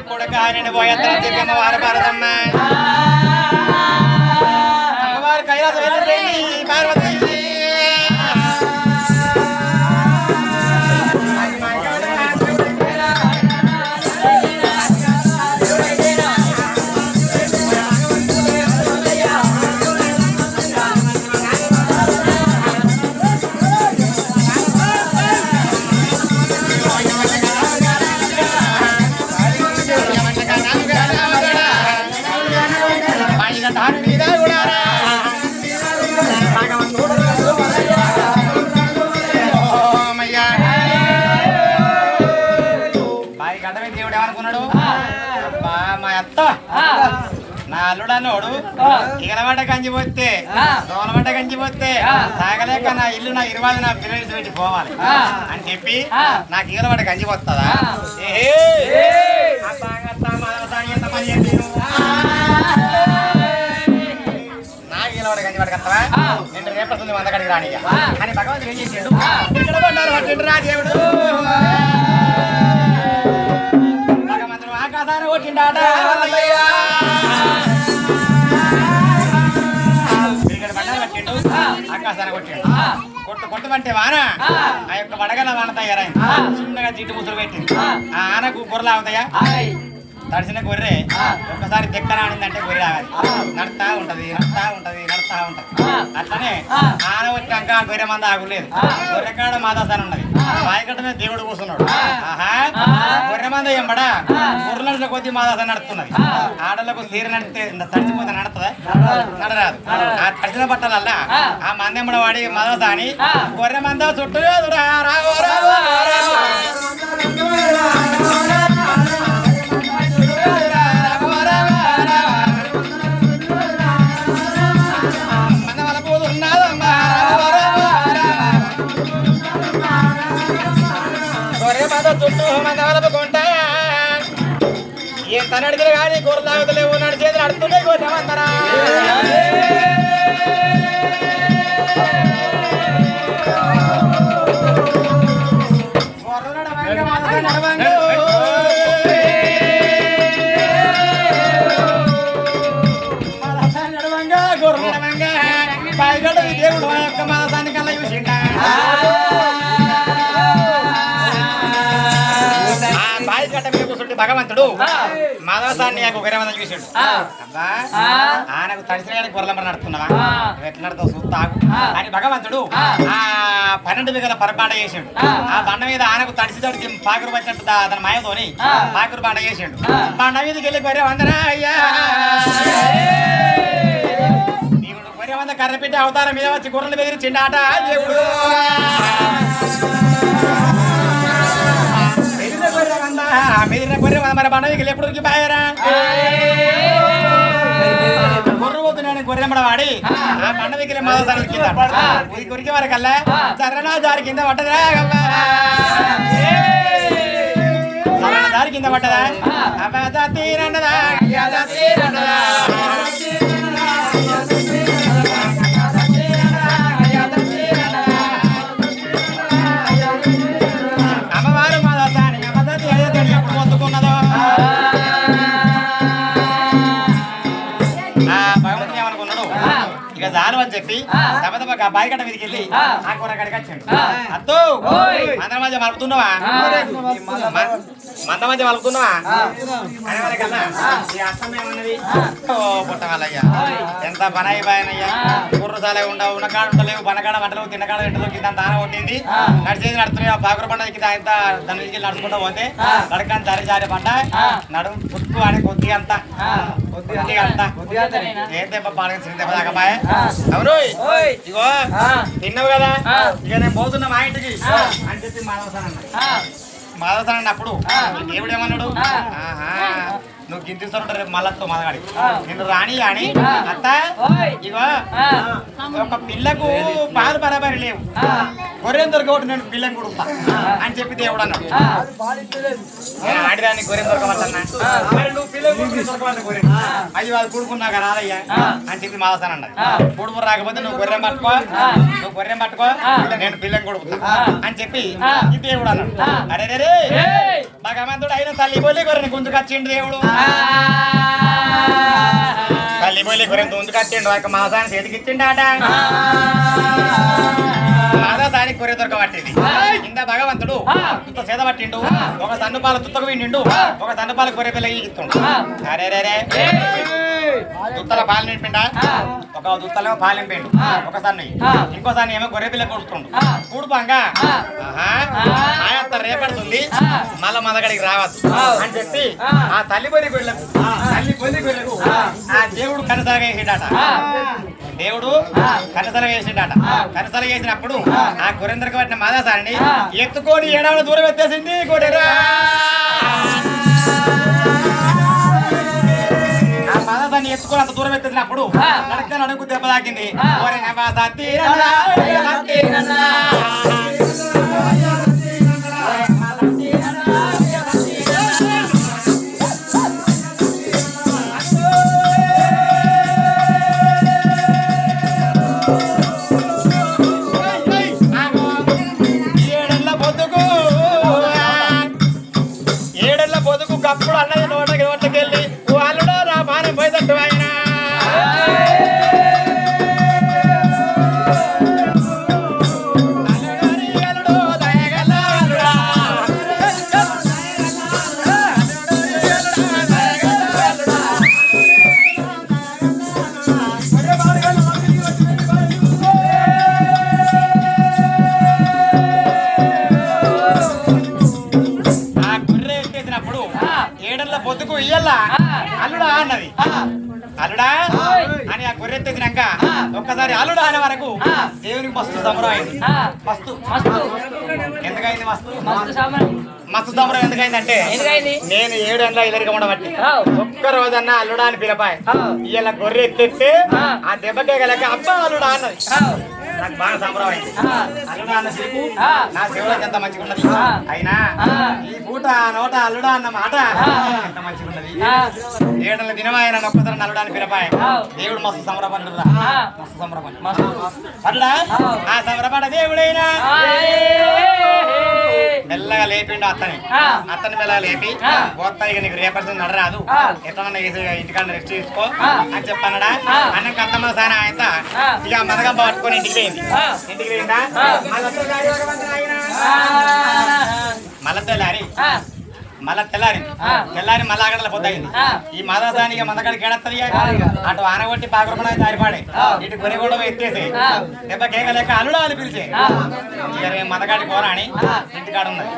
కొడుకాని పోయేద్దా అమ్మవారు భారతమ్మ అమ్మవారు కైలాసం వెళ్ళి పార్వతి దేవుడు ఏమనుకున్నాడు మా అత్త నా అల్లుడన్నోడు ఇగలబడ్డ కంచిపోతే దోలబడ్డ కంచిపోతే తాగలేక నా ఇల్లు నా ఇరువాది నా పిల్లలు పెట్టి పోవాలి అని చెప్పి నాకు ఇగలబడ్డ కంచిపోతుందా నాకు ఇగలబడ్డ కంచిపడకత్తవా నేను రేపటి వందకాడికి రాని అని భగవంతుడు ఏం చేసాడు ఇక్కడ పడ్డారు పట్టిండు రా దేవుడు భగవంతుడు ఆకాశాన్ని కొట్టిండాట ఆకాశాన్ని కొట్టిండు కొట్టమంటే వాన ఆ యొక్క వడగల వాన తయారైంది చిన్నగా జిట్టు ముసులు పెట్టింది ఆ ఆనకు గొర్రెలు అవుతాయా తడిసిన గొర్రె ఒక్కసారి దెక్కన ఆడిందంటే గొర్రె ఆగదు నడుతా ఉంటది అట్లనే ఆన వచ్చినాక గొర్రె మంద ఆగులేదు గొర్రెకాడ మాదాసారి ఉన్నది వాయికట్టనే దేవుడు కూర్చున్నాడు ఆహా గొర్రె మంద ఎంబడా గొర్రెల కొద్ది మాదాసారి నడుస్తున్నది ఆడలకు తీర నడితే తడిచిపోతే నడుతుందా నడరాదు ఆ తడిచిన బట్టలల్లా ఆ మందెంబడ వాడి మాదాసాని గొర్రె మంద చుట్టూ చుట్టూ మంది వలపుకుంటా ఎంత నడిచిన కానీ గొర్రెలు తాగుతలేవు నడిచేది నడుతున్నాయి గొర్రెమందరా నడవంగా గొర్రెలు నడవంగా పైగడ దేవుడు ఆ యొక్క మాసాన్ని కల్లా చూసిండా భగవంతుడు మాధవసాన్ని గొర్రెమంద చూసాడు అబ్బా ఆయనకు తడిసిన గొర్రెల నడుతున్నావా ఎట్లా నడుతావు చూస్తాగు అని భగవంతుడు ఆ 12 బిగల పరబాండ చేసాడు ఆ బండ మీద ఆయనకు తడిసి పాకురు పట్టినట్టు తన మాయతోని పాకురు బండ చేసాడు బండ మీదకి వెళ్ళి గొర్రెమందరా అయ్యా దేవుడు గొర్రెమంద కర్ర పెట్టి అవతారం మీద వచ్చి గొర్రెలు బెదిరించిండాట దేవుడు మెదిరిన గొర్రె మరి బండవికి ఎప్పుడు బాయరా గొర్రె పోతున్నాడు గొర్రెంబడ వాడి ఆ బండవికి మాదసారి కింద కొరికి వరకల్లా సరనా దారి కింద పట్టదా దారి కింద పట్టదా తీరండదా జాను అని చెప్పి దెబ్బ బాయిగడ్డ మీదకి వెళ్ళి ఆ కూర కడికి వచ్చాడు అత్తో మంద మధ్య మలుపుతున్నావా అనే వరకల్లా ఈ అర్థం ఏమన్నది ఓ పుట్ట వాళ్ళయ్యా ఎంత పనాయి బాయనయ్యా కుర్రసాలే ఉండవు ఉన్నకాడ ఉండలేవు పనకాడ వంటలు తిన్నకాడ ఇంటలో కింద దాన కొట్టింది నడిచేది నడుతున్నాయి ఆ పాకుర పంట కింద ఇంత దాని నుంచి నడుచుకుంటూ పోతే నడకని జారి పంట నడుము పుట్టుకు అని కొద్దిగా అంతా ఏం దెబ్బ పాలక సిరి దెబ్బ దాకా బాయ్ అవును ఇగో తిన్నావు కదా ఇక నేను పోతున్నా మా ఇంటికి అని చెప్పి మాధవసాన్ అన్నాడు అప్పుడు దేవుడు ఏమన్నాడు ఆహా నువ్వు గింతిస్తుంటారు రేపు మళ్ళీ మదగాడి నిన్ను రాని అని అత్త ఇగో ఒక పిల్లకు పాలు బరాబరి లేవు గొర్రెం దొరకబట్టి నేను పిల్లని కొడుకుతా అని చెప్పి దేవుడు అన్నాడు. ఆడిదాన్ని గొర్రెం దొరకవద్దన్నా నువ్వు పిల్లలు దొరకవద్ద గొర్రె అయ్యి వాళ్ళు కొడుకున్నాక రాదయ్యా అని చెప్పి మాదసాను అన్నది. కొడుకు రాకపోతే నువ్వు గొర్రెం పట్టుకో నేను పిల్లని కొడుకుతా అని చెప్పి ఈ దేవుడు అన్నాడు. అరే రే భగవంతుడు అయిన తల్లి పోలి గొర్రెని గుంజుకొచ్చిండు దేవుడు. తల్లి పోలి గొర్రెని గుంజుకొచ్చిండు ఒక మాసాన్ని చేతికిచ్చిండాట. మాదాసానికి గొర్రె దొరకబట్టింది. కింద భగవంతుడు తుత్త సేద పట్టిండు. ఒక సన్నుపాల తుత్తకు విండిండు. ఒక సన్నుపాల గొర్రె పిల్ల ఈగిస్తుండు. అరే రే రే దుత్తల పాలు నింపిండా. ఒక దుత్తలేమో పాలు నింపిండు. ఒక సన్ను ఇంకో సన్ను ఏమో గొర్రె పిల్ల కొడుతుండు. కూడుపాంగా ఆయత్త రేపడుతుంది మళ్ళా మదగడికి రావద్దు అని చెప్పి ఆ తల్లి పొలి గొర్రెలకు ఆ దేవుడు కనసలగా వేసిండట. దేవుడు కనసలగా వేసిండట. కనసలగా వేసినప్పుడు ఆ గొర్రెందరికి పట్టిన మాదాసాన్ని ఎత్తుకొని ఏడాది దూరం ఎత్తేసింది గొర్రెరా. ఆ మాదాసాన్ని ఎత్తుకొని అంత దూరం ఎత్తేసినప్పుడు నడక నడుకు దెబ్బ తాకింది. అప్పుడు అన్నయ్య నోటకెళ్ళి వాళ్ళుడో నా పానం పోయేటట్టు ఆయన పొద్దుకు ఇయ్యల్లా అల్లుడా అన్నది. అల్లుడా అని ఆ గొర్రె తెచ్చినాక ఒక్కసారి అల్లుడా అనే వరకు దేవునికి మస్తు సంబరం అయింది. ఎందుకైంది మస్తు సంబరం ఎందుకైందంటే నేను 7 ఏళ్ళ ఇల్లరిగా ఉండబట్టి ఒక్క రోజన్నా అల్లుడా అని పిలపాయి. ఇయ్యాల గొర్రె ఎత్తెత్తే ఆ దెబ్బకే గలక అబ్బా అల్లుడా అన్నది. నాకు బాగా సంబరం అయింది. అల్లుడా అన్న సేపు నా శివులకు ఎంత మంచిగా ఉన్నది. అయినా ఈ పూట నోట అల్లుడా అన్న మాట ఎంత మంచిగా ఉన్నది. 7 ఏళ్ళ దినమాయన ఒక్కసారి నల్లుడాన్ని పిలపాయ దేవుడు మస్తు సంబరపడ్డా. మస్తు సంబరపడ్డా ఆ సంబరపడ్డ దేవుడైనా మెల్లగా లేపిండు అత్తని మెల్లగా లేపి పోతా ఇక నీకు రేపటి నడరాదు ఎట్లా ఇంటికాడ రెస్ట్ తీసుకో అని చెప్పన్నాడా. అన్నకి అత్తమ్మ సాయన ఆయన ఇక మదగంప పట్టుకొని ఇంటికి పోయిందా మళ్ళా తెల్లారి మళ్ళా అక్కడ పొద్దయింది. ఈ మదసానికి మదగడికి ఎడత్తది అటు ఆనగొట్టి పాకరమణ దారిపాడే ఇటు కొనిగొండ ఎత్తేసి దెబ్బ కేకలేక అల్లుడా అని పిలిచే ఇక మదగాడి పోరాని ఇంటికాడ ఉన్నది.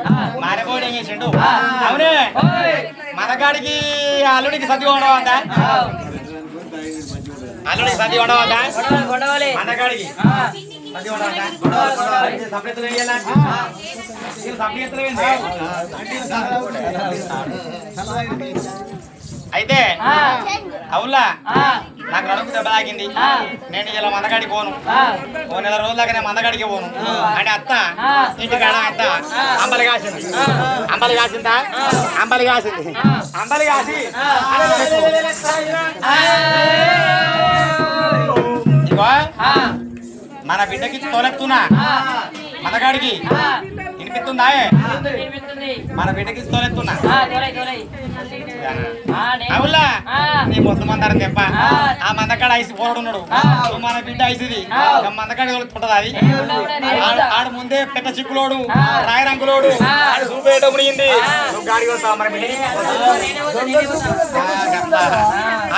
మారేపోయి ఏం చేసిండు అవునే మదగాడికి అల్లుడికి సర్ది ఉండవద్దా అల్లుడికి సర్ది ఉండవద్దా మదగాడికి అయితే అవులా నాకు నడుపు దెబ్బ తాకింది. నేను ఇలా మందగాడికి పోను. 1 నెల రోజుల దాకా నేను మందగాడికి పోను అని అత్త ఇంటికాడ అత్త అంబలి కాసింది. అంబలి కాసి ఇగో మన బిడ్డకి తోలెత్తున్నా మనగాడికి వినిపిస్తుందా మన బిడ్డకి తోలెత్తున్నా అవులా నీ మొత్తం మందారం తెప్ప ఆ మందకాడ ఐసి పోరాడున్నాడు. మన బిడ్డ ఐసిది మందకాడ తోలుతుంటది. అది ఆడు ముందే పెద్ద చిక్కులోడు రాయి రంగులోడు ఆడు చూపేట మునిగింది. నువ్వు గాడికి వస్తావు మరి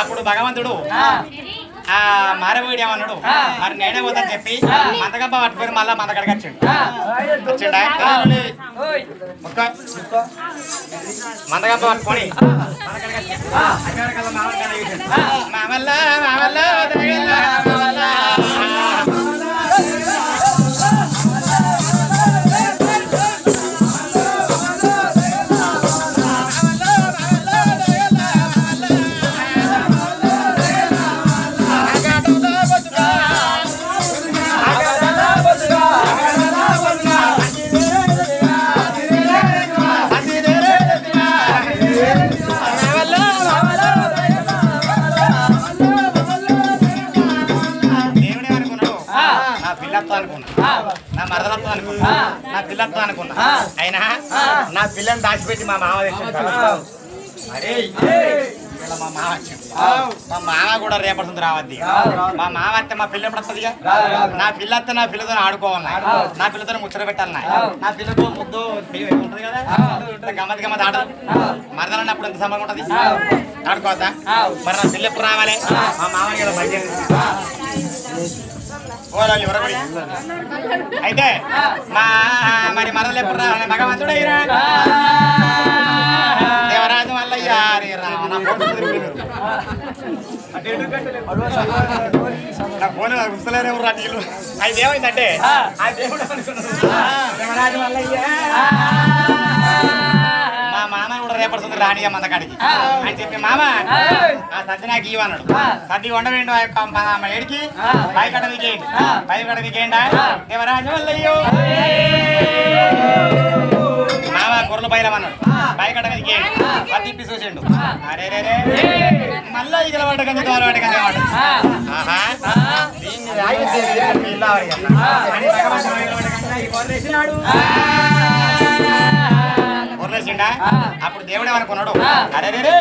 అప్పుడు భగవంతుడు ఆ మారబోడి ఏమన్నాడు మరి నేనే పోతాను చెప్పి మందగంప పట్టుకొని మళ్ళా మందగడికి వచ్చిండు. మందగంప పట్టుకొని నా పిల్లతో అనుకున్నా అయినా నా పిల్లని దాచిపెట్టి మా మామ తెచ్చాడు అరే మా మామ మా మామ కూడా రేపడుతుంది రావద్ది మా మామ అత్తే మా పిల్ల ఎప్పుడు వస్తుంది నా పిల్ల అత్తే నా పిల్లతో ఆడుకోవాలి నా పిల్లతో ముచ్చట పెట్టాలి నా పిల్లతో ముద్దు ఉంటుంది కదా గమ్మతి గమ్మతి ఆడదు మరదలన్నప్పుడు ఎంత సమయం ఉంటుంది ఆడుకోవద్దా మరి నా పిల్ల ఎప్పుడు రావాలి మా మామని కదా పని ఎవరబడి అయితే మరి మరదలు ఎప్పుడు రావాలి భగవంతుడే దేవరాజు మల్లయ్య నా ఫోన్ గుర్తులేరు ఎవరు రాటీలు అది ఏమైందంటే ఆ దేవుడు దేవరాజు మల్లయ్య మా మామ కూడా రేపడుతుంది రానియ మందకాడికి అని చెప్పి మామ ఆ సద్ది నాకు ఇవ్వన్నాడు సద్ది ఉండవేండు ఏడికి పై కడ దిగేయండి పై కడ దిగేయండా దేవరాజు మల్లయ్యో మామ గొర్రెలు బయలమన్నాడు పైకడ మీద పది ఇప్పి చూసిండు అరే రే మళ్ళా ఇగల పడ్డ కంది దోర పడ్డ కంది గొర్రెసిండా అప్పుడు దేవుడు ఏమనుకున్నాడు అరే రే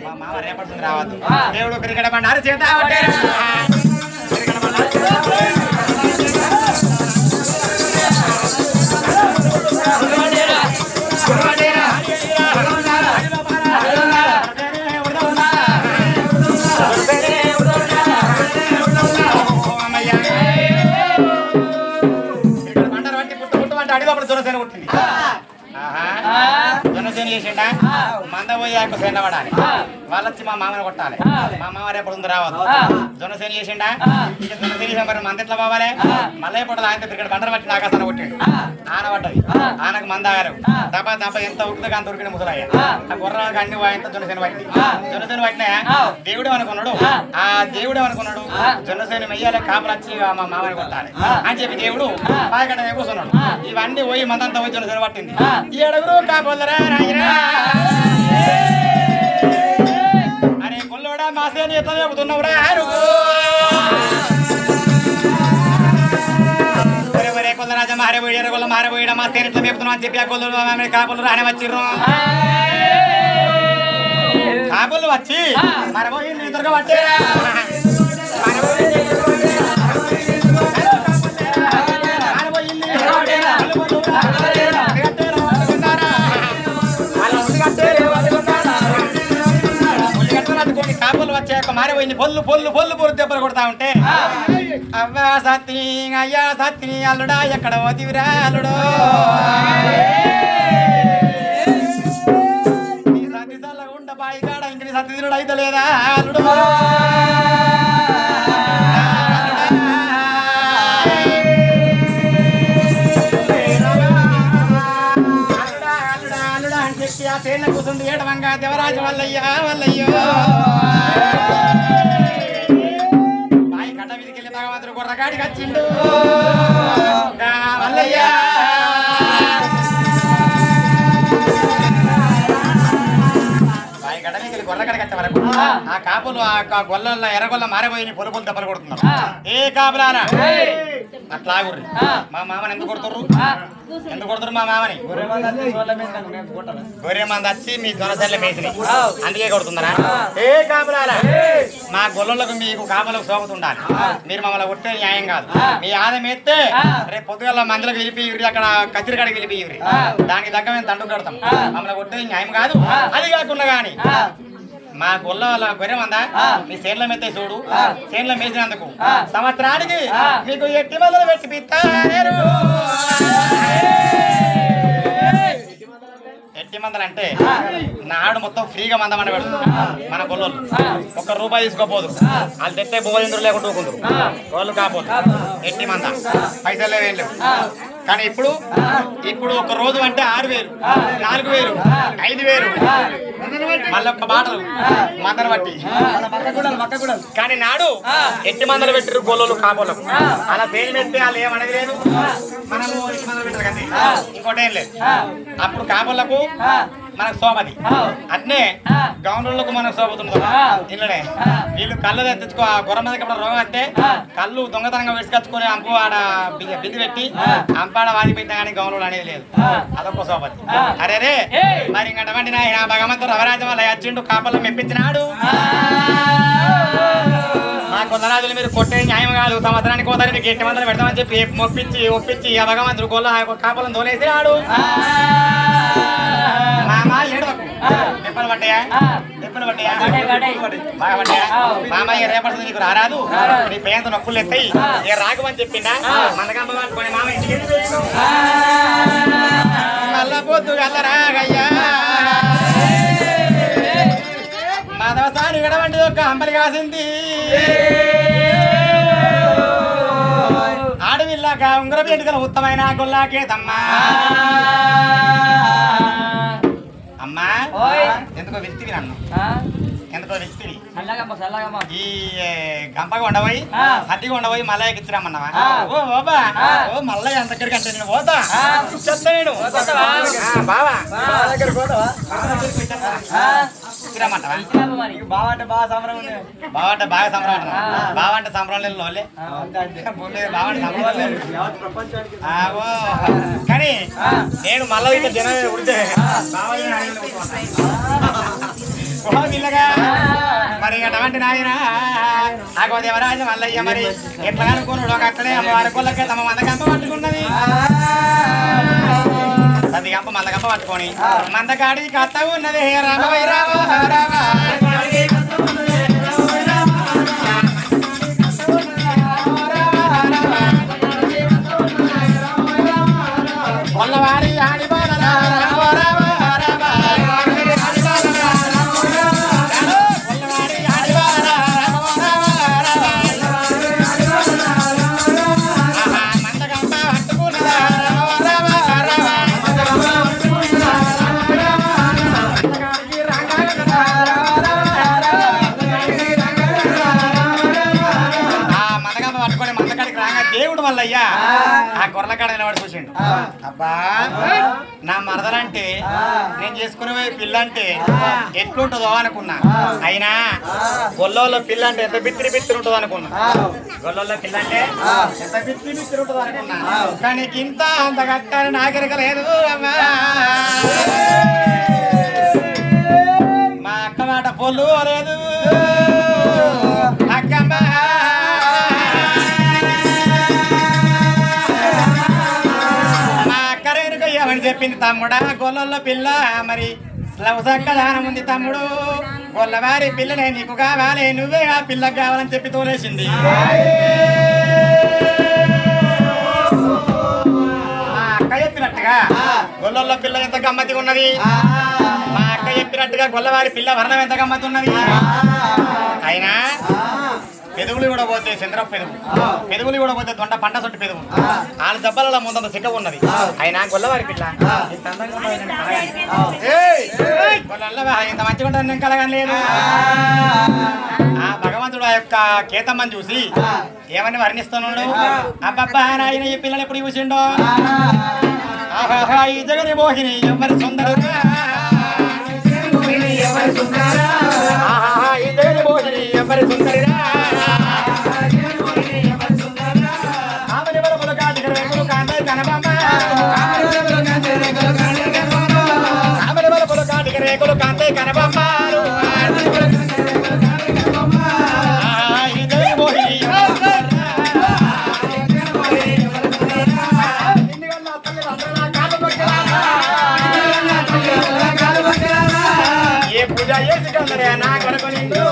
మా మామ రేపడుతుంది రావద్దు దేవుడు క్రికెట్ పడ్డారు చేత జనసేన పుట్టింది జనసేన చేసిండా మంద పోయాక సేన పడాలి వాళ్ళొచ్చి మా మామని కొట్టాలి మా మామ రేపడుంది రావద్దు జనసేన చేసిండా ఇక జనసేన చేసిన మరి మంద ఎట్లా పోవాలి మళ్ళీ పడదు ఆయన ఇక్కడ బండలు పట్టి ఆకాశాన కొట్టిండు ఆన పడ్డది ఆనకు మంద ఆగారు దెబ్బ దెబ్బ ఎంత ఉరుకుతుంది అంత ఉరికిన ముసలయ్య ఆ గుర్రాలకు అన్ని పోయంత జనసేన పట్టి జనసేన పట్టినా దేవుడే అనుకున్నాడు ఆ దేవుడే అనుకున్నాడు జనసేన మెయ్యాలి కాపులు వచ్చి మా మామని కొట్టాలి అని చెప్పి దేవుడు పాయకట్ట కూర్చున్నాడు ఇవన్నీ పోయి మందంతా పోయి జనసేన పట్టింది ఈ అడుగురు కాపులరా అరే కొల్లోడా మాసేని ఎట్లా చెబుతున్నావురా కొల్లరాజా మారబోయారు కొల్ల మారబోయడం మా తేరు ఎట్లా చెబుతున్నావు అని చెప్పి ఆ కొల్లు కాపులు రాని వచ్చిర్రు కాపులు వచ్చి మరబోయింది ఎదురుగా పట్టేరా కాపులు వచ్చాక మారిపోయింది పొల్లు పొల్లు పొల్లు పొల్లు దెబ్బలు కొడతా ఉంటే అవ్వా సత్ని అయ్యా సత్ని అల్లుడా ఎక్కడ పోతివిరా అల్లుడు నీ సత్తి చల్లగా ఉండ బాయి కాడ ఇంక నీ సత్తి తిరుడు అయితే లేదా అల్లుడు చేన కూర్చుంది ఏడవంగా దేవరాజు వల్లయ్యా వల్లయ్యో బాయి కట్ట మీదకి వెళ్ళి భగవంతుడు గుర్రగాడికి వచ్చిండు వల్లయ్యా బాయి కట్ట మీదకి వెళ్ళి గుర్రగాడి కట్ట వరకు ఆ కాపులు ఆ గొల్ల ఎర్రగొల్ల మారిపోయి పొలు పొలు దెబ్బలు కొడుతున్నారు ఏ కాపులారా అట్లా గుర్రి మా మామని ఎందుకు కొడుతుర్రు ఎందుకు కొడుతురు మా మామని గొర్రె మంది వచ్చి మీ దొరసెల్ల మేసిని అందుకే కొడుతున్నారా ఏ కాపులారా మా గొల్లలకు మీకు కాపులకు సోకుతుండాలి మీరు మమ్మల్ని కొట్టే న్యాయం కాదు మీ ఆదాయం ఎత్తే రేపు పొద్దుగల మందులకు వెళ్ళిపోయి అక్కడ కత్తిరికాడికి వెళ్ళిపోయి దానికి తగ్గ మేము తండ్రి కడతాం మమ్మల్ని కొట్టేది న్యాయం కాదు అది కాకుండా గాని మా గొల్ల వాళ్ళ గొర్రె మందా మీ చేనుల మెత్తే చూడు చేనుల మేసినందుకు సంవత్సరానికి మీకు ఎట్టి మందులు పెట్టి పిత్తారు ఎట్టి మందలు అంటే నాడు మొత్తం ఫ్రీగా మందమని పెడుతుంది మన గొల్లోళ్ళు ₹1 తీసుకోపోదు వాళ్ళు తెస్తే భోజనం లేకుండా ఊకుందరు వాళ్ళు కాపోదు ఎట్టి మంద పైసలు ఏం లేవు కానీ ఇప్పుడు ఒక రోజు అంటే 6,000 4,000 5,000 మళ్ళీ ఒక్క బాటలు మందలు బట్టి కానీ నాడు ఎట్టి మందలు పెట్టారు గొల్లోళ్ళు కాపోలకు అలా పేరు పెడితే వాళ్ళు ఏమనది లేదు మనము ఎట్టి మందలు పెట్టారు కానీ ఇంకోటి ఏం లేదు అప్పుడు కాపోలకు మనకు సోపతి అట్నే గౌన్లకు మనకు సోపతుండదు ఇళ్ళనే వీళ్ళు కళ్ళు తెచ్చుకో గొర్రె మందికి రోగం వస్తే కళ్ళు దొంగతనంగా విసుకొచ్చుకొని అంపు ఆడ బింది పెట్టి అంపాడ వాది పెట్టినా కానీ గౌన్లు అనేది లేదు అదొక సోపతి అరే రే మరి ఇంకటువంటి నాయన భగవంతుడు రవరాజం వల్ల వచ్చిండు కాపల్లో మెప్పించినాడు మా కొందరాజులు మీరు కొట్టే న్యాయం కాదు సంవత్సరానికి పోతారు మీకు 8 మందిని పెడతామని చెప్పి ఒప్పించి ఆ భగవంతుడు గొల్ల కాపలను తోలేసినాడు మామ ఏడవకు దెబ్బలు పడ్డాయా బాగా పడ్డాయా మామయ్య రేపడుతుంది నీకు రారాదు నీ పేంత నొప్పులు ఎత్తాయి ఏ రాకమని చెప్పిందా మందగంప పట్టుకొని మామ ఇంటికి మళ్ళా పొద్దు గల్లరాగయ్యా మాధవసారి గడవంటిది ఒక అంబలి కాసింది ఆడవిల్లాక ఉంగర పేటికల ఉత్తమైన గొల్లాకేదమ్మా అమ్మా ఎందుకో వ్యక్తివి నన్ను ఎందుకో వ్యక్తివి ఈ గంపగా ఉండబోయి సట్టిగా ఉండబోయి మల్లయ్యకి ఇచ్చిరామన్నావా ఓ బాబా ఓ మల్లయ్య అంత దగ్గరికి అంటే నేను పోతా చెప్తా నేను బావా దగ్గరికి పోతావా బావ అంటే బాగా సంబరం బావ అంటే సంబరం లేదు బావ అంటే సంబరం లేదు కానీ నేను మళ్ళీ ఇట్లా జనం ఉడితే బావగా మరి అటువంటి నాయన ఆగో దేవరాజ మల్లయ్య మరి ఎట్లా అనుకున్నాడు ఒక అక్కడే అమ్మవారి కొల్లకే తమ మందకంప పట్టుకున్నది అది గంప మందకంప పట్టుకొని మందకాడి కథ ఉన్నది రామవై రామ కొల్లవారి ఆడి దేవుడు మల్లయ్యా ఆ గొర్రెల కాడ నిలబడి చూసిండు అబ్బా నా మరదలంటే నేను చేసుకునే పిల్ల అంటే ఎట్లుంటుందో అనుకున్నా అయినా గొల్లలో పిల్ల అంటే ఎంత బిత్తిరి ఉంటుందో అనుకున్నా గొల్లలో పిల్ల అంటే ఎంత బిత్తిరి ఉంటుందో అనుకున్నా కానీ ఇంత అంత కట్టాలని నాకెరకలేదు అమ్మా మా అక్క మాట పొల్లు లేదు అక్కమ్మ అని చెప్పింది తమ్ముడా గొల్లల్లో పిల్ల మరి సక్కదానం ఉంది తమ్ముడు గొల్లవారి పిల్లనే నీకు కావాలి నువ్వే ఆ పిల్లకి కావాలని చెప్పి తోలేసింది మా అక్క చెప్పినట్టుగా గొల్లల్లో పిల్ల ఎంత గమ్మతి ఉన్నది మా అక్క చెప్పినట్టుగా గొల్లవారి పిల్ల వర్ణం ఎంత గమ్మతి ఉన్నది అయినా పెదవులు కూడా పోతే చంద్రపు పెదవులు కూడా పోతే దొండ పంట సొట్టు పెదవులు వాళ్ళ దెబ్బలలో ముందంత సిగ్గ ఉన్నది అయినా గొల్లవారి పిల్ల ఇంత మంచిగా ఉంటుంది నేను కలగలేదు ఆ భగవంతుడు ఆ యొక్క కేతమ్మని చూసి ఏమని వర్ణిస్తున్నాడు అబ్బబ్బా నాయన ఈ పిల్లని ఎప్పుడు చూసిండో ఆహా ఈ జగని మోహిని ఎవరి సుందరుగా ఆహా ఈ జగని మోహిని ఎవరి సుందరిరా రేకులు కాంతే కనబమ్మారు ఏ పూజ చేసి కందరే నా కొరకు నిండు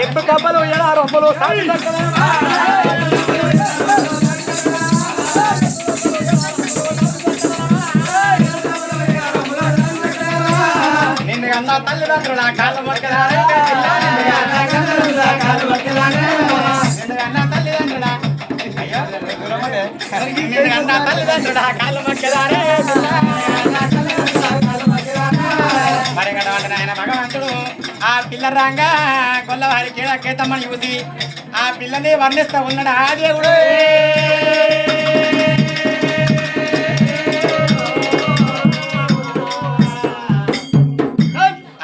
ఎప్పుడు కప్పలు ఎలా రొప్పలు తల్లిదండ్రుల కాళ్ళ మొక్కదానే అన్న తల్లిదండ్రుల అన్న తల్లిదండ్రుల కాళ్ళ మొక్కదానే మరి అంటే ఆయన భగవంతుడు ఆ పిల్ల రాంగా గొల్లవారి కేతమ్మని చూసి ఆ పిల్లని వర్ణిస్తా ఉన్నాడు ఆ దేవుడు.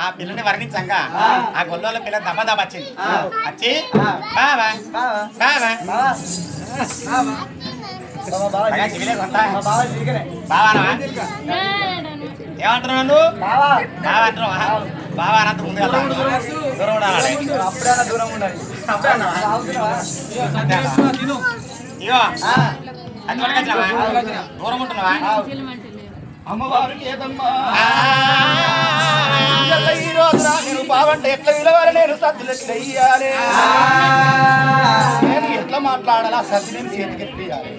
ఆ పిల్లని వర్ణించంగా ఆ గొల్లలో పిల్ల దమ్మదమ్మ వచ్చింది. వచ్చి బావా బావా బావా ఏమంటున్నావు నువ్వు? బావా అంటున్నావా? బావా అనంత ముందు దూరం ఉండాలి. అప్పుడైనా దూరం ఉండాలి. ఇగో అది పట్టుకొచ్చినావా? దూరం ఉంటున్నావా? అమ్మవారికి ఏదమ్మా ఈ రోజున నేను బావంటే ఎట్లా విలువాలి, నేను సద్దులు ఎట్లా ఇయ్యాలి, నేను ఎట్లా మాట్లాడాలా, సద్దు నేను చేతికెత్తియాలి.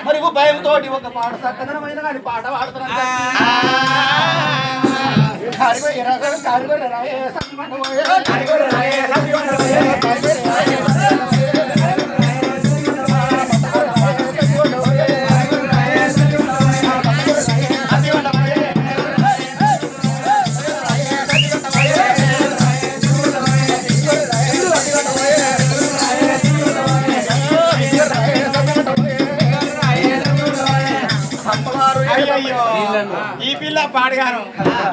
మరి భయంతో ఒక పాట సక్కదనమైన కానీ పాట పాడుతున్నాను. ఈ పిల్ల పాడుగాను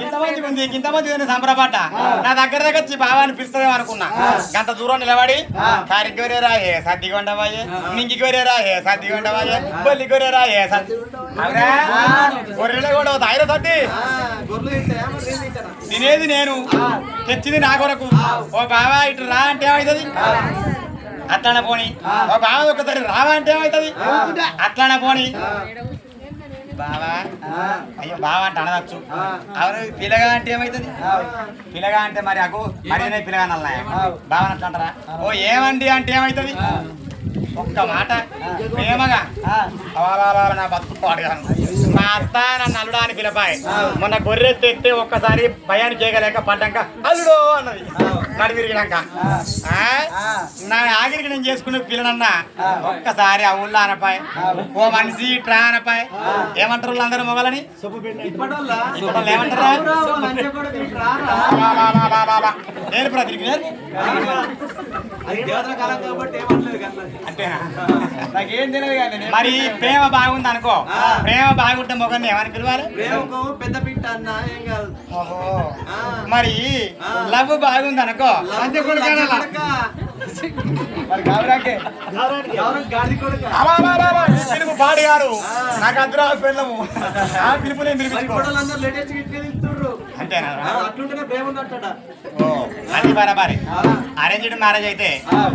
ఇంతమంది ఉంది, ఇంతమంది సంబరపడ్డ నా దగ్గర వచ్చి బావాని పిలుస్తుందేమో అనుకున్నా. గంట దూరం నిలబడి కారికొరేరా ఏ సద్ది కొండవాయే, నింగికొరేరా ఏ సద్ది కొండవాయే, బొల్లి కొరేరా ఏ సద్ది గొర్రెలు కూడా తాయిర సద్ది తినేది నేను, తెచ్చింది నా కొరకు. ఓ బావా ఇటు రా అంటే ఏమవుతుంది? అట్లానే పోని. ఓ బావ ఒక్కసారి రావా అంటే ఏమవుతుంది? అట్లానే పోని. బావా అయ్యో బావా అంటే అనవచ్చు. అవును పిల్లగా అంటే ఏమవుతుంది? పిల్లగా అంటే మరి అకు మరి పిల్లగా నల్లాయ బావా అట్లా అంటారా? ఓ ఏమండి అంటే ఏమవుతుంది? ఒక్క మాట ప్రేమగా నా బతుకు పాడుగాను. మా అత్త నన్ను అల్లుడా అని పిలపాయి. మొన్న గొర్రె తెస్తే ఒక్కసారి భయాన్ని చేయగలేక పడ్డాక అల్లుడో అన్నది నడి విరిగినాక. నా ఆఖరికి నేను చేసుకునే పిల్లనన్నా ఒక్కసారి ఆ ఊళ్ళో అనపాయి. ఓ మనిషి ఇట్రా అనపాయి. ఏమంటారు వాళ్ళందరూ మొగలని? ఏమంటారా? నేను ప్రతికి అంతేనా? నాకేం తెలియదు కానీ మరి ప్రేమ బాగుంది అనుకో, ప్రేమ బాగుంటే మొగన్ని ఏమని పిలవాలి? పెద్ద పిట్ట అన్న ఏం కాదు. మరి లవ్ బాగుంది అనుకో పిలుపు పాడుగారు నాకు అద్దరు పిల్లము ఆ పిలుపు నేను అంతేనా? అది బరాబరి. అరేంజ్డ్ మ్యారేజ్ అయితే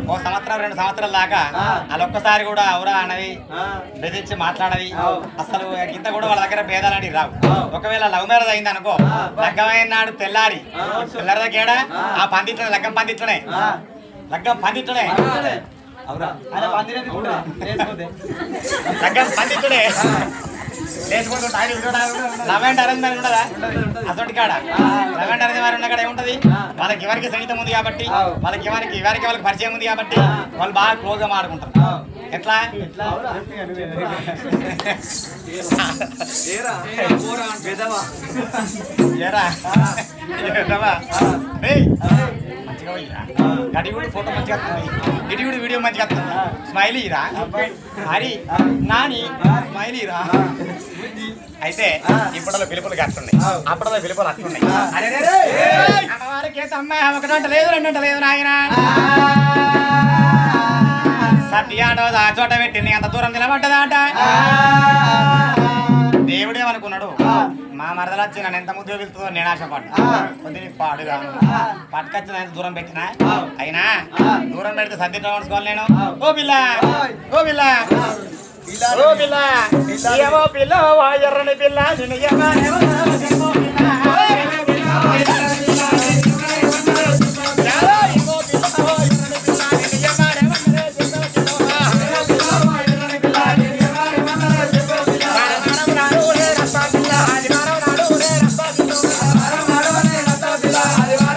ఓ సంవత్సరం 2 సంవత్సరాల దాకా వాళ్ళు ఒక్కసారి కూడా ఎవరా అన్నది బెదిరించి మాట్లాడది. అసలు ఇంత కూడా వాళ్ళ దగ్గర భేదాలని రావు. ఒకవేళ లవ్ మ్యారేజ్ అయింది అనుకో, లగ్గమైన నాడు తెల్లారి తెల్లారకేడా ఆ పందిట్లనే లగ్గం పందిట్లనే లగ్గం పందిట్లనే లగ్గం పందిట్లనే లవ్ అండ్ అరేంజ్ మ్యారేజ్ ఉండదా? అసలు కాడ లవ్ అండ్ అరేంజ్ మ్యారేజ్ ఉన్న కాడ ఏముంటది? వాళ్ళకి ఎవరికి సంగీతం ఉంది కాబట్టి, వాళ్ళకి వాళ్ళకి పరిచయం ఉంది కాబట్టి వాళ్ళు బాగా క్లోజ్ గా మాడుకుంటారు. ఎట్లా గడిగుడి ఫోటో మంచిగా వస్తుంది, గిడిగుడి వీడియో మంచిగా వస్తుంది. స్మైలీ రా హరి నాని స్మైలీ రా. అయితే ఇప్పటిలో పిలుపులు కట్టున్నాయి, అప్పటిలో పిలుపులు అట్టున్నాయి. అమ్మవారికి అమ్మాయి ఒకటంట లేదు 2 గంటలు లేదు నాయన. సత్య ఆటో ఆ చోట పెట్టింది, అంత దూరం నిలబడ్డదాట. దేవుడేమనుకున్నాడు, మా మరదలు వచ్చి నన్ను ఎంత ముద్దుగా వెళ్తుందో నేను ఆశపడ్డా. కొద్దిగా పాడుగా పట్టుకొచ్చి ఎంత దూరం పెట్టినా అయినా దూరం పెడితే సద్ది నడుచుకోవాలి నేను. ఓ పిల్ల ఓ పిల్ల ఓ పిల్ల ఏమో పిల్ల ఎర్రని పిల్ల నిన్ను Hare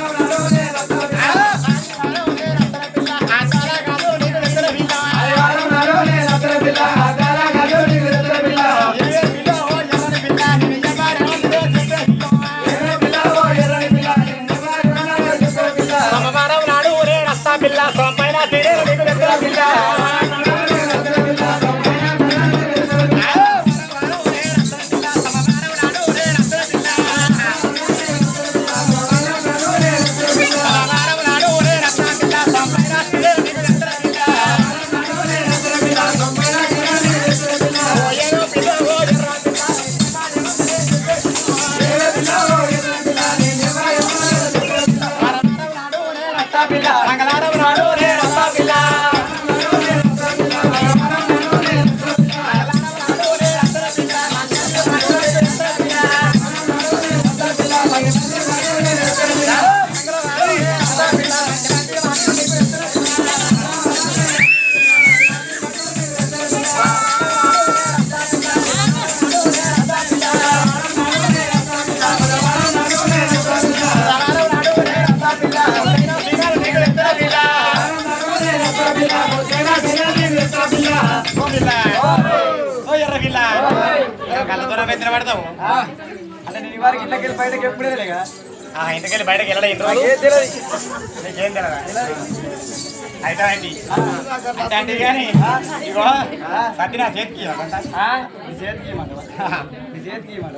ఎర్ర పిల్ల కళ్ళతో పెద్ద పడతావు అంటే నేను వారికి ఇంట్లోకి బయటకి ఎప్పుడు వెళ్ళలేగా ఇంటికెళ్ళి బయటకు వెళ్ళడం ఇంట్లో నీకేం తెలియదా అయితే అండి అంటే కానీ ఇగో సత్తి నా చేతికి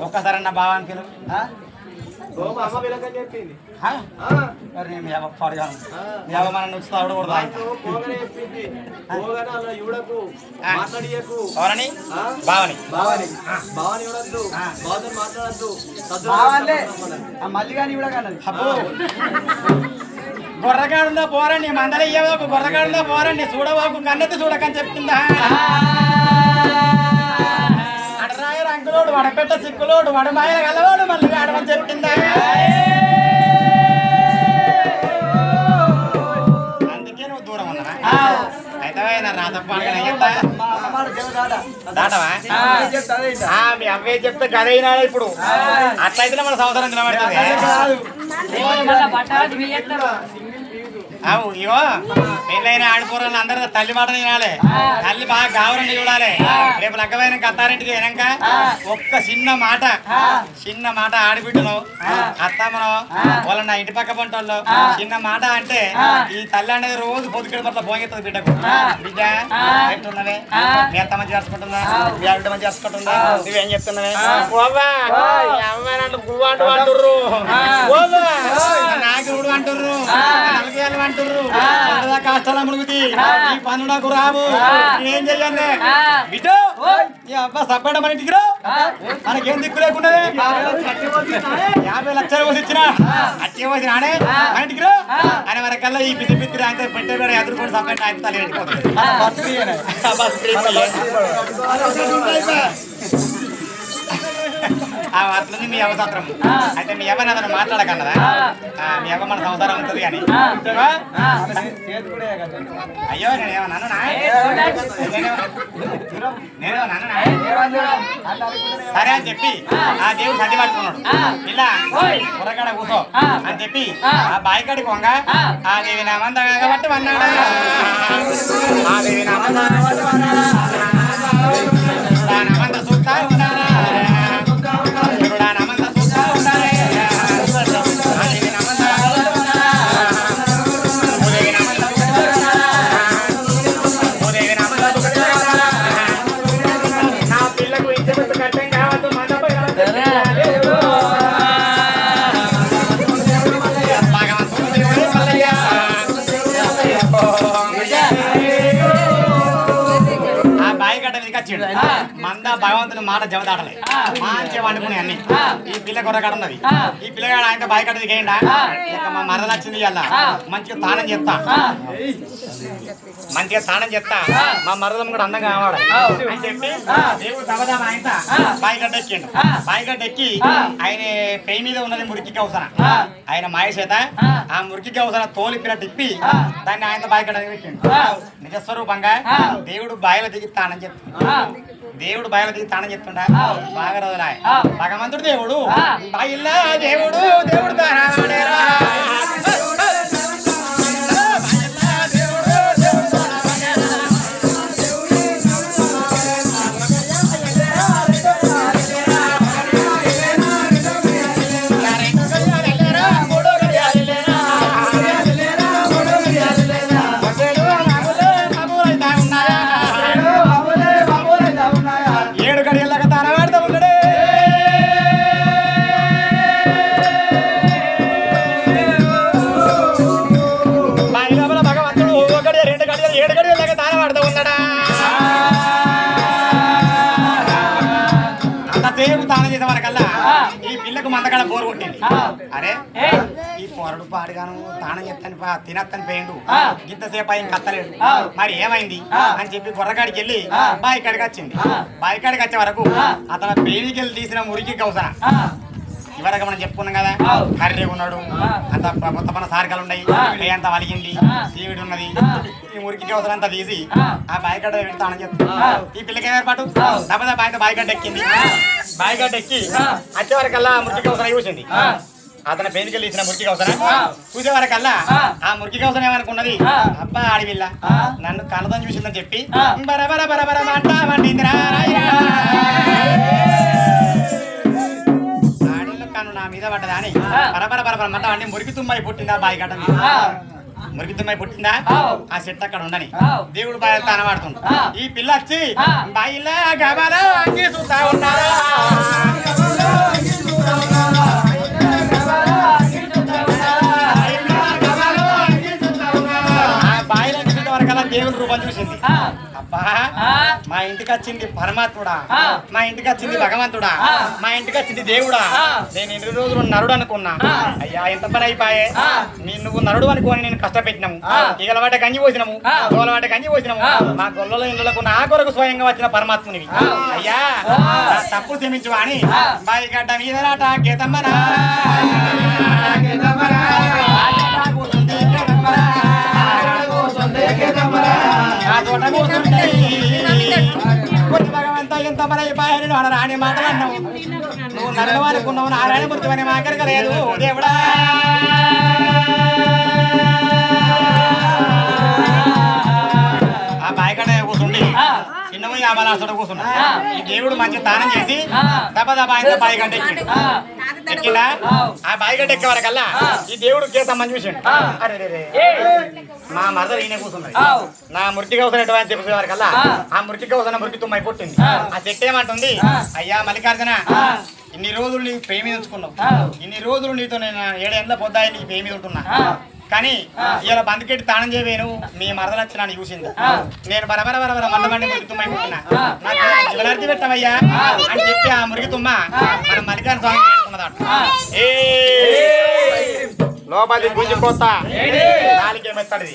ఒక్కసారి నా భావాన్ని పిలువు చెప్పింది మీ అవ్వ పడగాను మీ అవ్వ మనం నుచ్చుతాడు కూడా ఎవరని భావని మళ్ళీ కానీ కూడా కన్నది అబ్బో గొర్రగాడుందా పోరండి మందర ఇయ్యవాకు గొర్రగాడుందా పోరండి చూడవాకు కన్నెత్తి చూడకని చెప్తుందా అడరాయ రంగులోడు వడపెట్ట సిక్కులోడు వడమాయ గలవాడు మళ్ళీ ఆడమని చెప్తుందా అందుకే నువ్వు దూరం ఉన్నారా అయితే నా తప్ప దాటవా మీ అవ్వే చెప్తే గదైనా ఇప్పుడు అట్లయితే మన సంవత్సరం నిలబడుతుంది అవు ఇగో పెళ్ళైన ఆడిపోరాలు అందరూ తల్లి మాట తినాలి తల్లి బాగా గావరండి చూడాలి రేపు లగ్గమైన కత్తారింటికి అయినాక ఒక్క చిన్న మాట ఆడిబిడ్డను అత్తమ్మను వాళ్ళ నా ఇంటి పక్క పంటోళ్ళు చిన్న మాట అంటే ఈ తల్లి అనేది రోజు పొద్దుగడి పట్ల పోగెత్తది బిడ్డకు బిడ్డ చెప్తున్నవే మీ అత్త మంచి చేసుకుంటుందా మీ ఆవిడ మంచి చేసుకుంటుందా నువ్వేం చెప్తున్నావే అమ్మాయి గువ్వ అంటుర్రు నాకు గుడు అంటుర్రు నలగేళ్ళు అంటుర్రు కష్టాలు మునుగుతి ఈ పనులు నాకు రావు ఏం చెయ్యండి బిడ్డ ఈ అబ్బా సబ్బడ మన ఇంటికి రా మనకేం దిక్కు లేకుండా 50 లక్షలు పోసి ఇచ్చిన అట్టే పోసి రానే మన ఇంటికి రా అని వరకల్లా ఈ పిసి పిత్తిరి అంటే పెట్టే పేరు ఎదుర్కొని సబ్బడి ఆయన తల్లి వెళ్ళిపోతుంది అట్లని మీ అవసరం అయితే మీ ఎవరిని అతను మాట్లాడకన్నదా మీ ఎవ మన సంసారం ఉంటుంది కానీ అయ్యో నేనేమన్నా సరే అని చెప్పి ఆ దేవుడు సర్ది పట్టుకున్నాడు ఇలా కుర్రకాడ కూసో అని చెప్పి ఆ బాయికాడికి వంగ ఆ దేవి నామంద కాబట్టి అన్నాడా ఆ దేవి నామంద చూస్తా ఉన్నాడా మంద భగవంతుని మాట జవదాటలే మంచిగా వండుకునే అన్ని ఈ పిల్ల కొరకాడ ఉన్నది ఈ పిల్లగాడు ఆయన బాయికట్ట దిగేయండా ఇక మా మరదలు వచ్చింది ఇవాళ మంచిగా తానం చెప్తా మా మరదం కూడా అందంగా కావాడు అని చెప్పి దేవుడు తవదాం ఆయన బాయిగడ్డ ఎక్కిండు బాయిగడ్డ ఎక్కి ఆయన పెయి మీద ఉన్నది మురికి కౌసన ఆయన మాయ చేత ఆ మురికి కౌసన తోలిపిన తిప్పి దాన్ని ఆయన బాయిగడ్డ ఎక్కిండు నిజస్వరూపంగా దేవుడు బాయిలో దిగి తానని చెప్తుండా బాగా రోజులా భగవంతుడు దేవుడు బాయిల్లా దేవుడు దేవుడు ఈ పిల్లకు మందకాడ బోరు కొట్టింది అరే ఈ పొరడు పాడుగాను తానం చెప్తాను తినత్తని పోయిండు ఇంతసేపు ఆయన కత్తలేడు మరి ఏమైంది అని చెప్పి బొర్రకాడికి వెళ్ళి బాయికాడికి వచ్చింది బాయికాడికి వచ్చే వరకు అతను పేవికి వెళ్ళి తీసిన మురికి కౌసన ఇవరకు మనం చెప్పుకున్నాం కదా కర్రీ ఉన్నాడు అంత మొత్తం మన సారికలు ఉన్నాయి అంత వలిగింది సీవిడి ఉన్నది ఈ మురికి కౌసన అంతా తీసి ఆ బాయిగడ్డ పెడతానని చెప్తా ఈ పిల్లకి ఏర్పాటు తప్పదా బాయిగడ్డ ఎక్కింది బాయిగడ్డ ఎక్కి వచ్చే వరకల్లా మురికి కౌసన చూసింది అతను పేరుకెళ్ళి ఇచ్చిన మురికి కౌసన చూసే వరకల్లా ఆ మురికి కౌసన ఏమనుకున్నది అబ్బా ఆడివిల్ల నన్ను కళ్ళదని చూసిందని చెప్పి బరబర బరబర మంట వండిందిరా మాట అంటే మురికి తుమ్మాయి పుట్టిందా బాయి గడ్డ మురికి తుమ్మాయి పుట్టిందా ఆ చెట్టు అక్కడ ఉండని దేవుడు బాగా తనవాడుతుండు ఈ పిల్ల వచ్చి బాయిలా గబాలో అంగి చూస్తా ఉన్నారా దేవుని రూపం చూసింది అబ్బా మా ఇంటికి వచ్చింది పరమాత్ముడా మా ఇంటికి వచ్చింది భగవంతుడా మా ఇంటికి వచ్చింది దేవుడా నేను ఎన్ని రోజులు నరుడు అనుకున్నా అయ్యా ఎంత పని అయిపోయే నువ్వు నరుడు అనుకోని నేను కష్టపెట్టినాము ఇగల వాట గంజి పోసినాము గోల వాట గంజి పోసినాము మా గొల్లలో ఇళ్ళకు నా కొరకు స్వయంగా వచ్చిన పరమాత్మునివి అయ్యా తప్పు క్షమించు అని బాయి గడ్డ మీద రాట గీతమ్మరా భగవంతా ఎంత మన అయిపోయాను రాని మాటలు అన్నావు నువ్వు నన్ను అనుకున్నావు నారాయణ మూర్తి అని మాకరక లేదు దేవుడా ఆ బాయికడ కూర్చుండి చిన్నమయ్య అమలాసుడు కూర్చున్నా ఈ దేవుడు మంచి దానం చేసి దబదబా ఆయన బాయిగడ్డ ఎక్కిండు ఎక్కిందా ఆ బాయిగడ్డ ఎక్కే వరకల్లా ఈ దేవుడు కేసమ్మని చూసిండు అరే మా మదర్ ఈయన కూర్చున్నది నా మురికి కౌసన ఎటువంటి చెప్పే వరకల్లా ఆ మురికి కౌసన మురికి తుమ్మాయి పుట్టింది ఆ చెట్టు ఏమంటుంది అయ్యా మల్లికార్జున ఇన్ని రోజులు నీకు పేరు మీద ఉంచుకున్నావు ఇన్ని రోజులు నీతో నేను 7 ఏళ్ళ పొద్దాయి నీకు పేరు మీద ఉంటున్నా కానీ ఇలా బందుకెట్టి తాళం చేయవేను మీ మరదలు వచ్చి నన్ను చూసింది నేను బరబర మండమండి మురికి తుమ్మాయి పుట్టినా నాకు జీవనార్థి పెట్టమయ్యా అని చెప్పి ఆ మురికి తుమ్మ మన మల్లికార్జున స్వామి చేసుకున్నదట ఏ లోపలి గుంజుకోత నాలుగే మెత్తడిది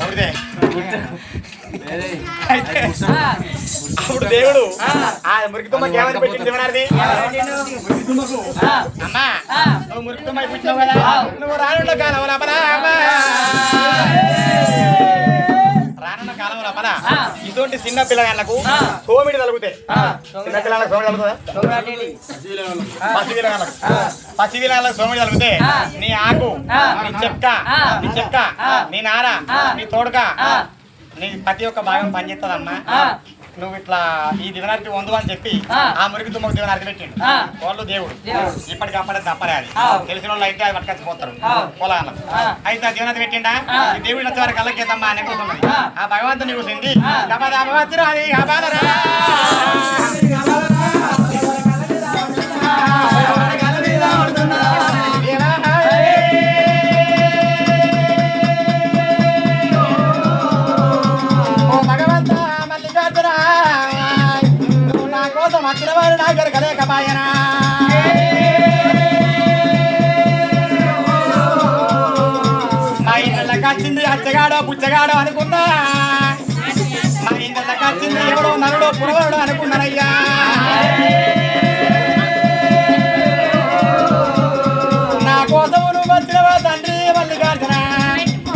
అవుదే అప్పుడు దేవుడు ఆ మురికి తుమ్మకి ఏమని పెట్టింది దేవునారిది అమ్మా నువ్వు మురికి తుమ్మకి పుట్టినావు కదా నువ్వు రానున్న కాలంలో రానున్న కాలంలో పద ఇటువంటి చిన్న పిల్లగాళ్ళకు సోమిడి తలుగుతాయి చిన్న పిల్లలకు సోమిడి తలుగుతుందా పసివిలాలకు సోమిడి తలుగుతే నీ ఆకు నీ చెక్క నీ నార నీ తోడక నీ ప్రతి ఒక్క భాగం పనిచేస్తుందమ్మా నువ్వు ఇట్లా ఈ దివనార్థి వందు అని చెప్పి ఆ మురికి తుమ్మకు దివనార్థి పెట్టిండు వాళ్ళు దేవుడు ఇప్పటికప్పుడే తప్పలే అది తెలిసిన వాళ్ళు అయితే అది పట్టుకొచ్చిపోతారు పొలాలకు అయితే ఆ దివనార్థి పెట్టిండా ఈ దేవుడు వచ్చే వారికి అల్లకేతమ్మా అని కూర్చున్నది ఆ భగవంతుని కూర్చుంది మధ్యవారు నాగరు కలేకపాయనా మా ఇంట్లోకి వచ్చింది అచ్చగాడో పుచ్చగాడో అనుకున్నా మా ఇంట్లోకి వచ్చింది ఎవడో నరుడో పురవరుడో అనుకున్నానయ్యా నా కోసం నువ్వు వచ్చినవా తండ్రి మల్లికార్జున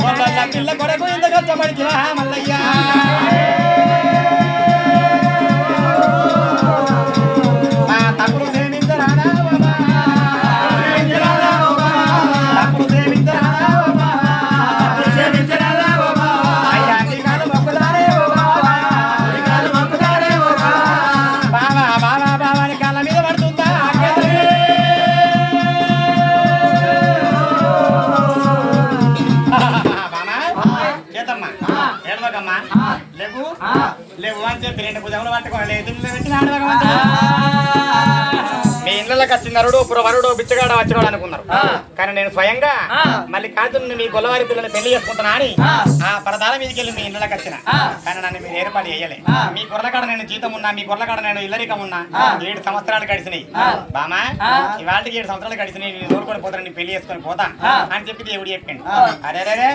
వాళ్ళ పిల్ల కొరకు ఇంత కష్టపడిచినా మల్లయ్యా లేవు అని చెప్పి 2 భుజములు పట్టుకోలేదు మీ ఇళ్ళకి వచ్చిన నరుడు పురవరుడు బిచ్చగాడ వచ్చాడు అనుకున్నారు కానీ నేను స్వయంగా మళ్ళీ కాదు మీ గొల్లవారి పిల్లల్ని పెళ్లి చేసుకుంటున్నా అని ఆ పరదాల మీదకి వెళ్ళి మీ ఇళ్ళకి వచ్చిన కానీ నన్ను మీరు ఏర్పాటు చేయలే మీ గొర్రెకాడ నేను జీతం ఉన్నా మీ గొర్రెకాడ నేను ఇల్లరికం ఉన్నా 7 సంవత్సరాలు గడిచినాయి బామా ఇవాళకి 7 సంవత్సరాలు గడిచినాయి నేను తోడుకొని పోతాను నీ పెళ్లి చేసుకొని పోతా అని చెప్పి దేవుడు చెప్పిండు అరే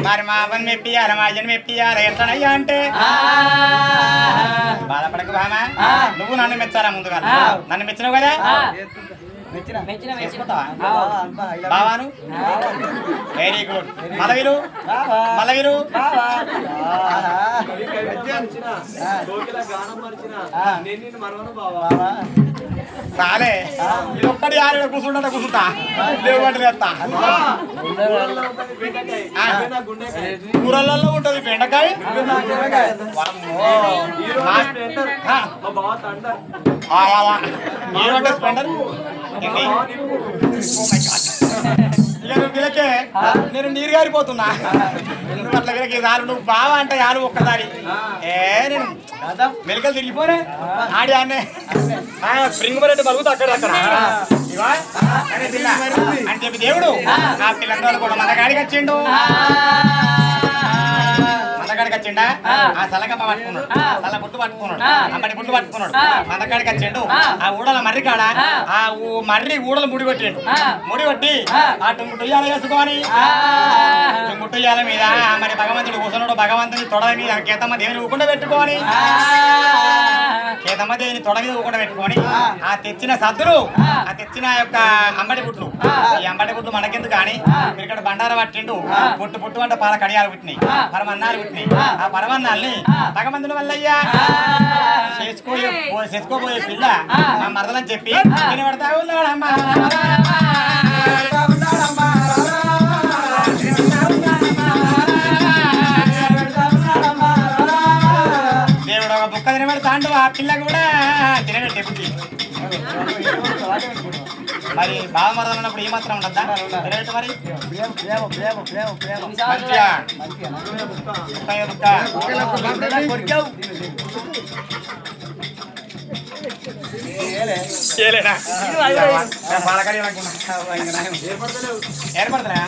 మరి మా అవ్వని మెప్పియాలి మా అయ్యని మెప్పియాలి ఎట్లనయ్యా అంటే బాధపడకు బామా నువ్వు నన్ను మెచ్చారా ముందుగా నన్ను మెచ్చినావు కదా బావాను వెరీ గుడ్ మలవిరు సాలే ఇది ఒక్కటి ఆరు కూర్చుంటా లేవు అంటే లేస్తా కూరలలో ఉంటది బెండకాయ ఏమంటే స్పెండర్ వీళ్ళకే నేను నీరు గారిపోతున్నా నువ్వు అట్లా వీళ్ళకి చాలు నువ్వు బావా అంటే చాలు ఒక్కసారి నేను మెలికలు తిరిగిపోనే ఆడి అన్నే స్ప్రింగ్ బరెట్ బలుగుతా అక్కడ అని చెప్పి దేవుడు ఆ పిల్లలు కూడా మన గాడికి వచ్చిండు మందకాడికి వచ్చిండా ఆ సలగమ్మ పట్టుకున్నాడు సల గుట్టు పట్టుకున్నాడు అమ్మడి గుట్టు పట్టుకున్నాడు మందకాడికి వచ్చిండు ఆ ఊడల మర్రి కాడ ఆ మర్రి ఊడలు ముడి కొట్టిండు ముడి కొట్టి ఆ టుంగుట్టుయ్యాల వేసుకొని టుంగుట్టుయ్యాల మీద మరి భగవంతుడు కూర్చున్నాడు భగవంతుని తొడ మీద కేతమ్మ దేవుని ఊకుండా పెట్టుకొని కేతమ్మ దేవుని తొడ మీద ఊకుండా పెట్టుకొని ఆ తెచ్చిన సద్దులు ఆ తెచ్చిన యొక్క అంబడి గుట్లు ఈ అంబడి గుట్లు మనకెందుకు కానీ ఇక్కడ బండార పట్టిండు పుట్టు పుట్టు అంటే పాల కడియాలు పుట్టినాయి పరమన్నాలు పుట్టినాయి ఆ పరమన్నాల్ని భగవంతుని వల్లయ్యా చేసుకోబోయే పిల్ల మా మరదలని చెప్పి నేను పడతా ఉన్నాడమ్మా దేవుడు ఒక బుక్క తినబెడతాండు ఆ పిల్ల కూడా తినబెట్టే బుద్ధి మరి బావ మరదలు ఉన్నప్పుడు ఏమాత్రం ఉండద్దా తినబెట్టు మరి మంచిగా పాలకడి ఏర్పడుతున్నా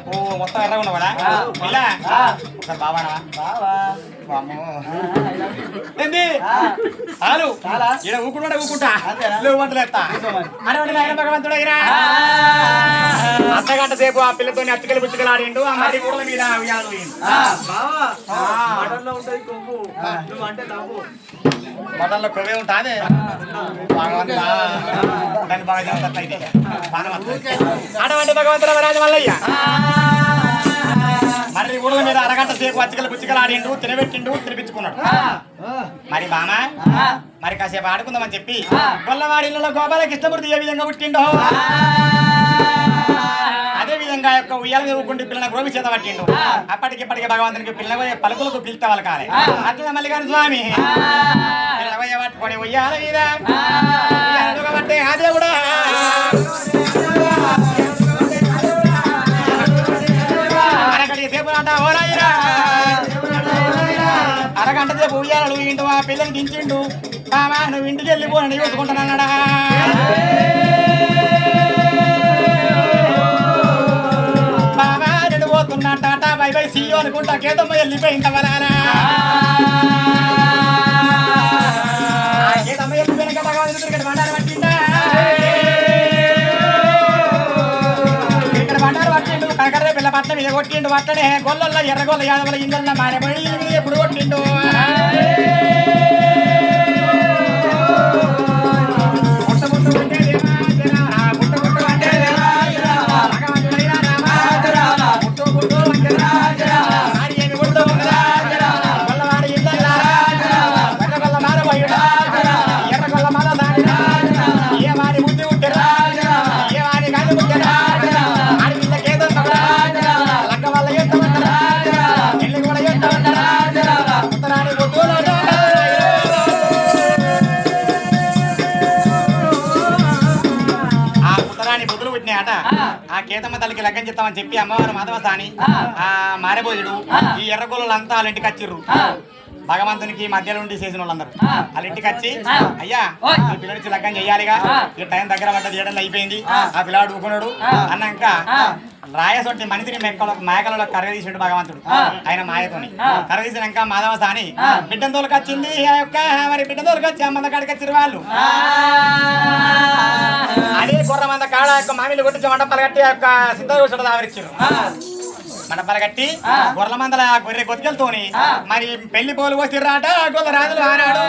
ఓ మొత్తం ఎర్రగా ఉన్నవాడా పిల్ల ఒకసారి బావానా ఏంది చాలు ఈడ ఊకుంటా ఊకుంటా లేవు వంటలు ఎత్తా అని ఆయన భగవంతుడు అయినా అర్ధగంట సేపు ఆ పిల్లతో అచ్చకలు బుచ్చకలు ఆడిండు ఆ మర్రి కూడల మీద మటన్లో కొవ్వే ఉంటాదే దాన్ని బాగా చేస్తా అయితే ఆడవంటి భగవంతుడు రాజు మల్లయ్య మర్రి కూడల మీద అరగంట సేపు అచ్చకలు బుచ్చకలు ఆడిండు తినబెట్టిండు తినిపించుకున్నాడు మరి బామ మరి కాసేపు ఆడుకుందామని చెప్పి గొల్లవాడిలో గోపాల కృష్ణమూర్తి ఏ విధంగా పుట్టిండో అదే విధంగా యొక్క ఉయ్యాల ఊకుంటే పిల్లల గ్రోమి చేత పట్టిండు అప్పటికిప్పటికి భగవంతునికి పిల్లల పలుకులకు పిలిస్తే వాళ్ళ కాలే అట్లా మల్లికార్జున స్వామి పిల్లవయ్య పట్టుకొని ఉయ్యాల మీద పట్టే అదే కూడా అరగంట సేపు అంట ఓరాయిరా అరగంట సేపు ఉయ్యాలు ఇంటూ ఆ పిల్లలు దించిండు బామా నువ్వు ఇంటికి వెళ్ళిపోనండి చూసుకుంటున్నాడా బామా నేను పోతున్నా టాటా బై బై సీయో అనుకుంటా కేతమ్మ వెళ్ళిపోయింట వరానా కేతమ్మ వెళ్ళిపోయిన ఇక్కడ బండారు పట్టిందా ఇక్కడ బండారు పట్టిండు కనకర్ర పిల్ల పట్ల మీద కొట్టిండు పట్టనే గొల్లల్లో ఎర్రగొల్ల యాదవుల ఇంజల్లో మారబడి ఎప్పుడు కొట్టిండు ఆ కేతమ్మ తల్లికి లగ్గం చెప్తామని చెప్పి అమ్మవారు మాధవసాని ఆ మారబోయుడు ఈ ఎర్రగొల్లంతా వాళ్ళ ఇంటికి వచ్చిర్రు భగవంతునికి మధ్యలో ఉండి చేసిన వాళ్ళందరూ వాళ్ళ ఇంటికి వచ్చి అయ్యా ఈ పిల్లడికి లగ్గం చెయ్యాలిగా ఈ టైం దగ్గర పడ్డది ఏడల్లో అయిపోయింది ఆ పిల్లాడు ఊకున్నాడు అన్నాక రాయసొట్టి మనిషిని మేకలలో కరగదీసాడు భగవంతుడు ఆయన మాయతోని కరగదీసినాక మాధవసాని బిడ్డను తోలుకొచ్చింది ఆ యొక్క మరి బిడ్డను తోలుకొచ్చి అమ్మంద కాడికి వచ్చిర్రు వాళ్ళు అదే గుర్ర మంద కాడ యొక్క మామిలు కొట్టించి మండపాలు కట్టి యొక్క సిద్ధ ఆవరించారు మండపాలు కట్టి గొర్రెల మందల గొర్రె గొత్తికలతోని మరి పెళ్లి పోలు పోసిర్రాట గొల్ల రాజులు ఆనాడు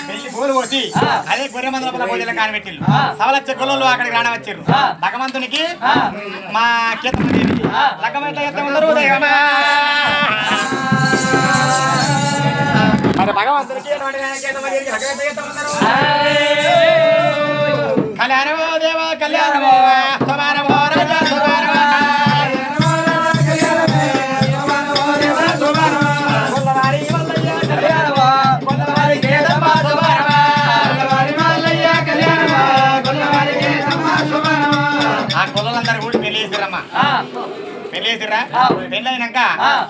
పెళ్లి పోలు పోసి అదే గొర్రె మందల పొల పూజలు కానిపెట్టిల్లు సవలచ్చ గొల్లలు అక్కడికి రాన వచ్చారు భగవంతునికి మా కేతమ్మదేవికి లగ్గమెట్ల ఎత్తముందరు మరి భగవంతునికి కళ్యాణమో దేవ కళ్యాణమో సమానమో రాజా సమానమో కొల్లవారి వల్లయ్య కళ్యాణమో కొల్లవారి కేతమ్మ సమానమో వచ్చిర్రా పెళ్ళైనాక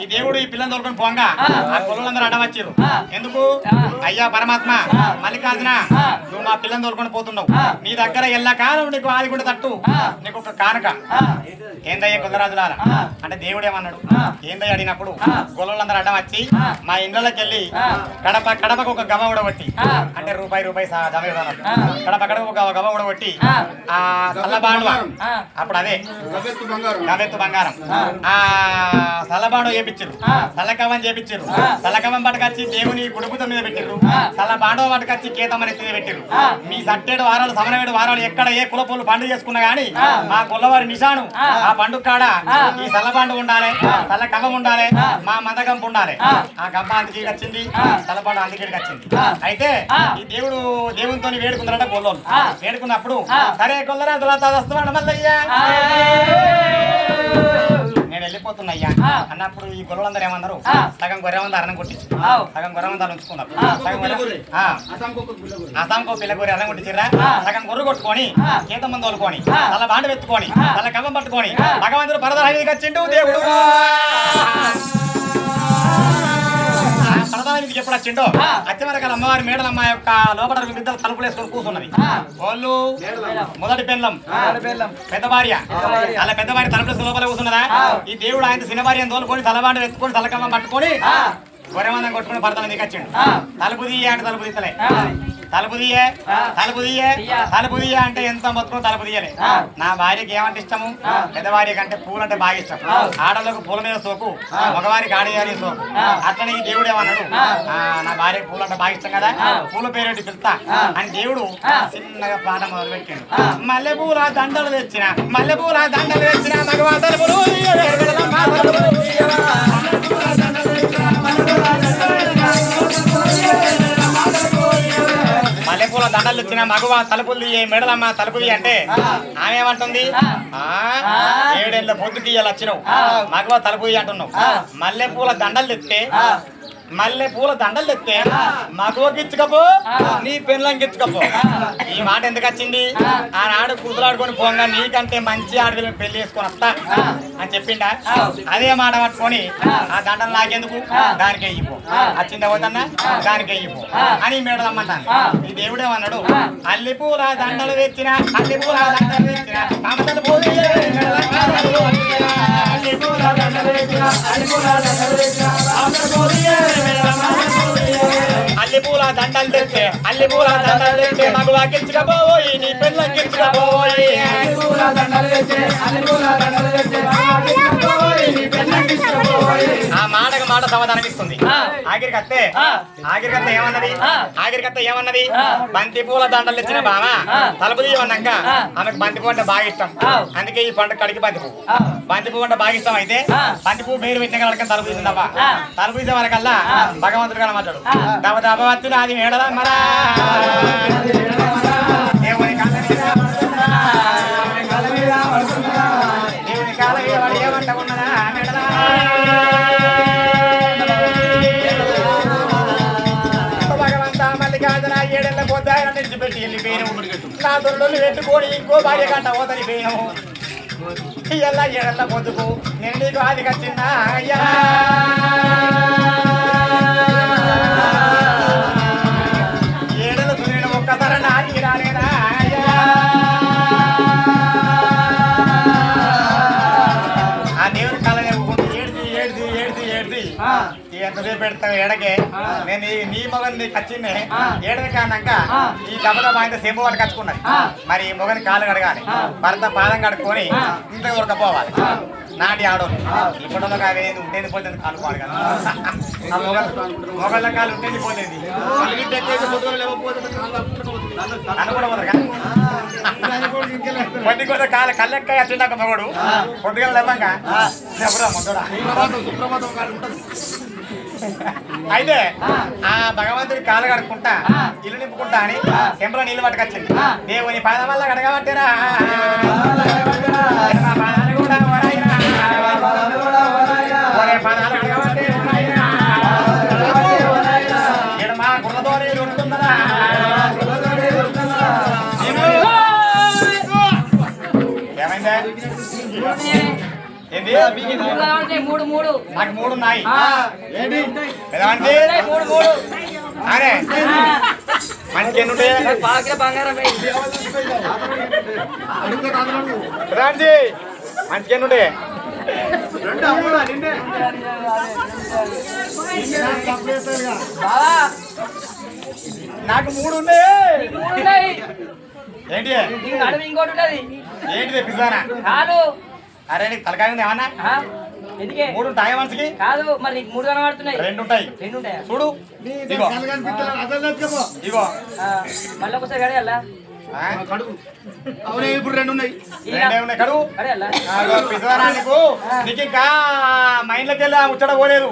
ఈ దేవుడు ఈ పిల్లని తోలుకొని పోంగా ఆ కులందరూ అడ్డం వచ్చిర్రు. ఎందుకు? అయ్యా పరమాత్మ మల్లికార్జున, నువ్వు మా పిల్లని తోలుకొని పోతున్నావు, నీ దగ్గర ఎల్లకాలం నీకు ఆదిగుండ తట్టు నీకు ఒక కానుక ఏందయ్యా కులరాజులారా అంటే దేవుడు ఏమన్నాడు? ఏందయ్య అడిగినప్పుడు కులందరూ అడ్డం వచ్చి మా ఇండ్లకి వెళ్ళి కడపకు ఒక గవ ఉడగొట్టి అంటే రూపాయి కడప ఒక గవ ఉడగొట్టి ఆ సల్లబాండు అప్పుడు అదే గవెత్తు బంగారం ఆ సల్లబాండు చేపించారు, సల్లకవం చేపించారు, సల్లకవం పట్టుకొచ్చి దేవుని గుడుపుతో మీద పెట్టిర్రు, సల్లబాండవ పట్టుకొచ్చి కేతమ్మని ఎత్తి పెట్టిర్రు. మీ 7 వారాలు 7 వారాలు ఎక్కడ ఏ కులపోలు పండుగ చేసుకున్నా గానీ మా కుల్లవారి నిషాను ఆ పండుగ కాడ ఈ సల్లబాండు ఉండాలి, సల్లకవం ఉండాలి, మా మదగంపు ఉండాలి. ఆ గంప అందుకే వచ్చింది, సల్లబాండు అందుకే వచ్చింది. అయితే ఈ దేవునితో వేడుకున్నారట గొల్లోలు. వేడుకున్నప్పుడు సరే కొల్లరాజులా వస్తున్నాడు మల్లయ్యా నేను వెళ్ళిపోతున్నాయ్యా అన్నప్పుడు ఈ గొల్లలందరూ ఏమన్నారు? సగం గొర్రెమంద అరణం కొట్టించి సగం గొర్రెమందాలు ఉంచుకున్నారు, అసాంకో పిల్లగొర్రె అరణం కొట్టించిర్రా. సగం గొర్రె కొట్టుకొని చేతమంది తోలుకొని తల బాండ వెత్తుకొని తల కవ్వం పట్టుకొని భగవంతుడు పరదానికి వచ్చిండు దేవుడు. పరదానికి ఎప్పుడు వచ్చిండో అచ్చమరకాల అమ్మవారి మేడలమ్మ యొక్క లోపల ఇద్దరు తలుపులు వేసుకొని కూర్చున్నది. వాళ్ళు మొదటి పెళ్ళం పెద్ద భార్య, అలా పెద్ద భార్య తలుపులు లోపల కూర్చున్నదా. ఈ దేవుడు ఆయన చిన్న భార్యను తోలుకొని తలబాండ ఎత్తుకొని తలకమ్మ పట్టుకొని గొర్రెమందం కొట్టుకుని పడతాను నీకు వచ్చిండు. తలుపు తీయ అంటే తలుపు తీస్తలే, తలుపు తీయ అంటే ఎంత మొత్తం తలుపు తీయలే. నా భార్యకి ఏమంటే ఇష్టము? పెద్ద భార్య కంటే పూలు అంటే బాగా ఇష్టం. ఆడలకు పూల మీద సోకు, మగవారికి ఆడేయాలి సోకు. అట్లనే ఈ దేవుడు ఏమన్నాడు? నా భార్యకి పూలు అంటే బాగా ఇష్టం కదా, పూల పేరేంటి పిలుస్తా అని దేవుడు చిన్నగా పాట మొదలు పెట్టిండు. మల్లెపూల దండలు తెచ్చిన మగవా తలుపులు మల్లెపూల దండలు ఇచ్చిన మగవా తలుపులు మెడలమ్మ తలుపుది అంటే ఆమె ఏమంటుంది? 7 ఏళ్ళ పొద్దుకి ఇయ్యాలి వచ్చినావు మగవా తలుపుది అంటున్నావు. మల్లెపూల దండలు తెస్తే మగవకిచ్చుకపో నీ పెళ్ళంకిచ్చుకపో. ఈ మాట ఎందుకు వచ్చింది? ఆనాడు కూతులాడుకొని పోగా నీకంటే మంచి ఆడపిల్లని పెళ్లి చేసుకొని వస్తా అని చెప్పిండా. అదే మాట పట్టుకొని ఆ దండలు నాకెందుకు, దానికే ఇవ్వు, వచ్చిందా పోతన్నా దానికే ఇవ్వు అని మేడలమ్మంటాను. ఈ దేవుడేమన్నాడు? అల్లిపూల దండలు తెచ్చిన అల్లిపూల దండలు తెచ్చే మగవాకిచ్చుకపోయి నీ పెళ్ళకిచ్చుకపోయి. ఆ మాటకు మాట సమాధానం ఇస్తుంది. ఆఖరికత్తే ఏమన్నది? బంతి పూల దండలు తెచ్చిన బామ తలుపు తీయమన్నాక ఆమెకు బంతి పువ్వు అంటే బాగా ఇష్టం. అందుకే ఈ పంట కడికి బంతి పువ్వు అంటే బాగా ఇష్టం. అయితే బంతి పువ్వు పేరు పెట్టిన కనుక తలుపు తీసిందబ్బా. తలుపు తీసే వరకల్లా భగవంతుడు కనమాటాడు. దబదబవత్తులు అది మేడదా మరా దేవుని కాళ్ళ మీద వాడు ఏమంట ఉన్నదా మేడదా. భగవంతా మల్లికార్జున 7 ఏళ్ళ పోతే ఆయన నిలిచిపెట్టి వెళ్ళిపోయాను. నా దొరలు పెట్టుకొని ఇంకో భార్య గంట పోతనిపోయాను. ఇలా 7 ఏళ్ళ పొద్దుకు నేను నీకు ఆదిగా చిన్న అయ్యా. ఒక్కసారి నాకి రాలేదా ఆ దేవుని కాళ్ళ ఏడ్చి ఎంతసేపు పెడతావు ఏడకే నేను నీ మొగని నీకు వచ్చింది ఏడది కానాక ఈ దెబ్బతో ఆయన సేపు వాటి కచ్చుకున్నది. మరి ఈ మొగని కాళ్ళు కడగాలి, భర్త పాదం కడుక్కొని ఇంత ఉరకపోవాలి. నాటి ఆడోళ్ళు ఇప్పుడు అవి ఉంటేది పోతుంది కాలు పాడు కదా, మొగళ్ళ కాలు ఉంటేది పోతుంది కొద్ది కొద్ది కాలు కళ్ళెక్క వచ్చిందాక మొగడు పొద్దుగా లేవాక ఎవరా మొదడా. అయితే ఆ భగవంతుడి కాలు కడుక్కుంటా ఇల్లు నింపుకుంటా అని చెంపలో నీళ్ళు పట్టుకొచ్చింది. దేవుని పాదం వల్ల కడగబట్టిరా పాదాలు కూడా పాదాలు కడగబట్టి మా గుళ్ళతో ఉంటుందా ఏమైందా ఏంటి మూడు కనబడుతున్నాయి, మూడు మూడు నాకు 3 ఉన్నాయి ఏంటి పెదవానికి ఉన్నాయి, మూడు మూడు అరే మనిషికి ఎన్ని ఉంటాయి పాకిల బంగారం పెదవానికి మనిషికి ఎన్ని ఉంటాయి బావా నాకు 3 ఉన్నాయి మూడు ఉన్నాయి, ఏంటి నీకు నడుము ఇంకోటి ఉన్నది ఏంటిది పిజ్జానా కాదు. అరే నీకు తలకాయ ఉంది ఏమన్నా ఆ? ఎందుకే 3 ఉంటాయి మనిషికి కాదు, మరి నీకు మూడు కనబడుతున్నాయి, 2 ఉంటాయి రెండు ఉంటాయా? చూడు ఇగో ఇగో మళ్ళీ ఒకసారి గడియాలా ఆ? అవునే ఇప్పుడు 2 ఉన్నాయి రెండే ఉన్నాయి కడుగు గడియాలా పిజ్జానా నీకు ఇంకా మైండ్లోకి వెళ్ళి ముచ్చట పోలేదు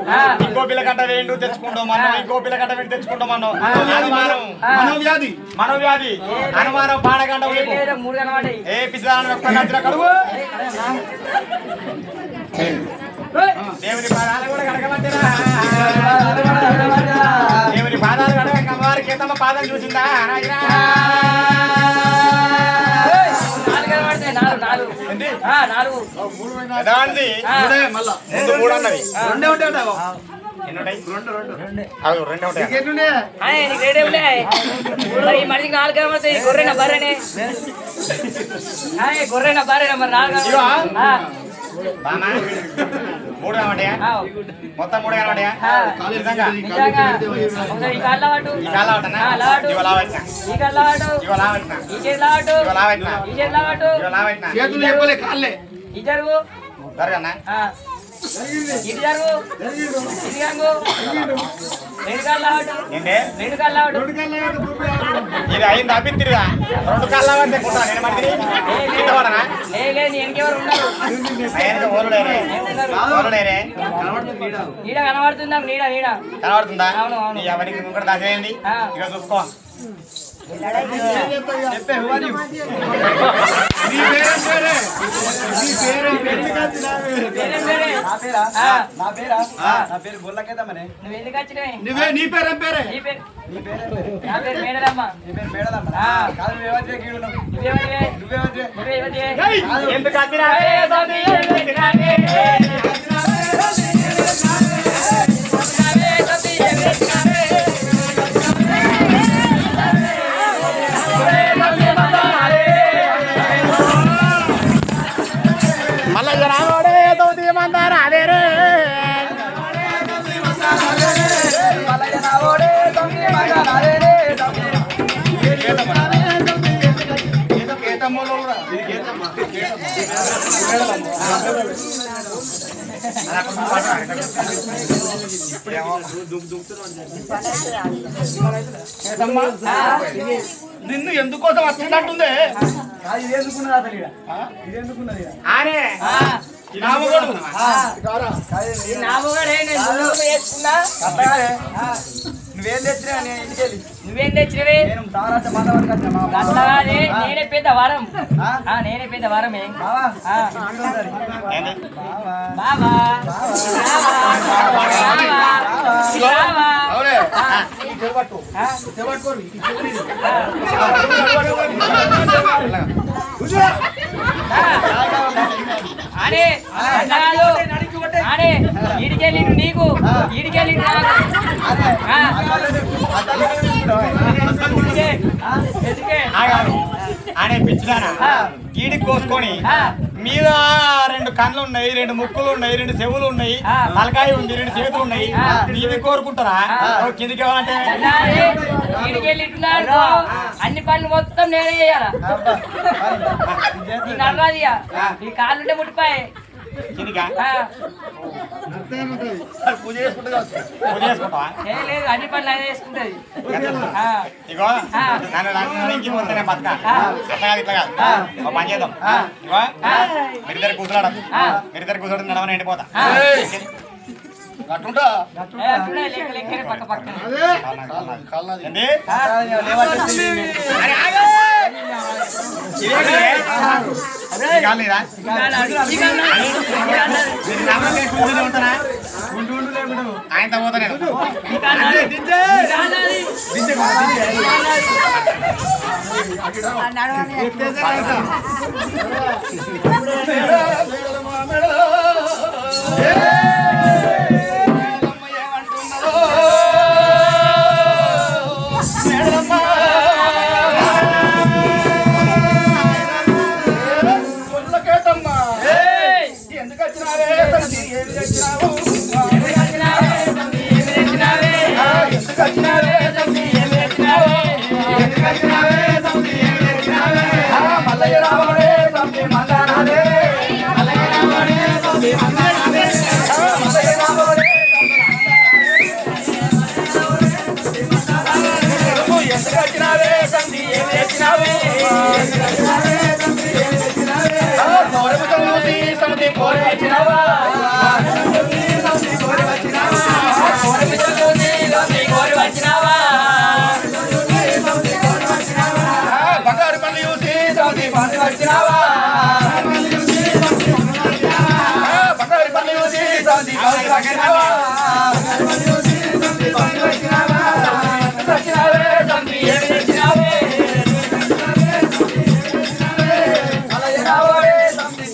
ఇంకో పిల్ల కట్ట వేయండు తెచ్చుకుంటాం మనం ఇంకో పిల్ల కట్ట వేయండి తెచ్చుకుంటాం మనం అనుమానం మనోవ్యాధి మనోవ్యాధి అనుమానం పాడగంట మూడు కనబడ్డాయి. ఏ పిజ్జానా నచ్చిన కడుగు దేవుని పాదాలు కూడా కడగమంటారా దేవుని పాదాలు కడగ వారి కేతమ్మ పాదం చూసిందా నాయనా? నాలుగు కనబడతాయి, నాలుగు నాలుగు ఏంటి? నాలుగు పెద్దవాడిది మళ్ళా ముందు 3 అన్నది రెండే ఉంటాయి ఎన్ని ఉంటాయి? అవి 2 ఉంటాయి నీకు రేటే ఉన్నాయి. ఈ మనిషికి నాలుగు కనబడతాయి. గొర్రెన బర్రెనే గొర్రెన బర్రెన మరి నాలుగు బామా 3 కనబడ్డాయా మొత్తం 3 కనబడ్డాయా నిజంగా నిజంగా ఒకసారి ఈ కాళ్ళ వాటు ఈ కాళ్ళ పట్టనా లావటు ఇగో లావట్నా ఈ కాళ్ళ వాటు ఇగో లావట్నా ఈ చేతి లావటు ఇగో లావట్నా ఈ చేతి లావటు ఇగో లావట్నా చేతులు లేకపోలే కాళ్ళే ఈ జరుగు జరగన్నా ఇటు జరుగు ఇది జరుగు రెండు కాళ్ళ లావటు ఏంటి రెండు కాళ్ళ లావటు ఇది అయింది అభిత్తిరిగా 2 కాళ్ళ పడితే కుట్టా నేను మరి కింద పడనా లేదు నీ వెనకెవరు ఉన్నారు ఆయన ఓరులేరే ఓరులేరే నీడ కనబడుతుందా నీడ నీడ కనబడుతుందా అవును, అవును. నీ ఎవరికి కూడా దాచేయండి ఇక చూసుకో చెప్పే హువాని నీ పేరేం పేరే నీ పేరేం పేరు పేరేం పేరే? నా పేరా ఆ. నా పేరా నా పేరు బొల్లకేద్దామనే నువ్వు ఎందుకు వచ్చినవే నువ్వే నీ పేరేం పేరే నీ పేరు నీ పేరు నా పేరు మేడలమ్మ నీ పేరు మేడదమ్మ ఆ. కాదు నువ్వేమంటే గీడు నువ్వేమనివే నువ్వేమంటే నువ్వేమనివే ఎందుకు వచ్చినావే స్వామి? ఎందుకు వచ్చినావే? మళ్ళా ఇక రానోడే తోటి మందార అదే రే నిన్ను ఎందుకోసం వచ్చినట్టుందే ఇదేందుకున్నది అసలు ఈడ? ఇదేందుకున్నది ఈడ? ఆనే నామగోడు నామగాడే నేను ముందు వేసుకున్నా అత్తగారే, నువ్వేం తెచ్చినా నేను ఇంటికి వెళ్ళి నువ్వేం తెచ్చినవే నేను తారాట మాట్లాడక వచ్చిన మా అట్లాగే నేనే పెద్ద వరం ఆ? నేనే పెద్ద వరమే బావా ఆ. ఇంటికి ఒకసారి. బావా బావా బావా అవునే ఆ. చెవట్టు ఆ. చెవట్టుకోరు అడే అన్నాడు అడే ఈడికెళ్ళి నీకు ఈడికెళ్ళి నాకు ఆ. ఎందుకే? ఎందుకే? ఆగాడు ఆనే పిచ్చిదానా ఆ. గీడికి కోసుకొని ఆ. మీద 2 కళ్ళు ఉన్నాయి 2 ముక్కులు ఉన్నాయి 2 చెవులు ఉన్నాయి ఆ. తలకాయ ఉంది 2 చేతులు ఉన్నాయి ఆ. నీది కోరుకుంటారా ఆ. ఓ కిందికి ఇవ్వాలంటే అన్నాడే ఈడికెళ్ళి ఇట్టున్నాడు అన్ని పనులు మొత్తం నేనే చేయాలా అబ్బా ఈ నడరాదియా ఈ కాళ్ళుంటే ముట్టిపాయి కిందికా పూజ చేసుకుంటే పూజ చేసుకుంటావా లేదు అన్ని పనులు అదే చేసుకుంటది ఆ. ఇగో ఆ. నన్ను ఇంటికి పోతేనే బతక ఆ. అట్లా కాదు ఇట్లా కాదు ఓ పని చేద్దాం ఇగో మీరిద్దరు కూర్చున్నాడు మీరిద్దరు కూర్చోడం నడవని ఎండిపోతా ఆ. అట్టుంటా అట్లనే లెక్కనే పక్క పక్కన ఏంటి లేవంటే అరే ఆగు! ఇదేంటి? ఈ కాలు నీదా? నేను నడవని కూర్చొని ఉంటానా? ఉండు ఉండు ఆయనతో పోతా నేను బంగారు పల్లి చూసి సౌతి పని వచ్చినావా బంగారు పల్లి చూసి సౌతి పని వచ్చినావా వచ్చినావే సౌతి ఏమి తెచ్చినావే అలయనావే సౌతి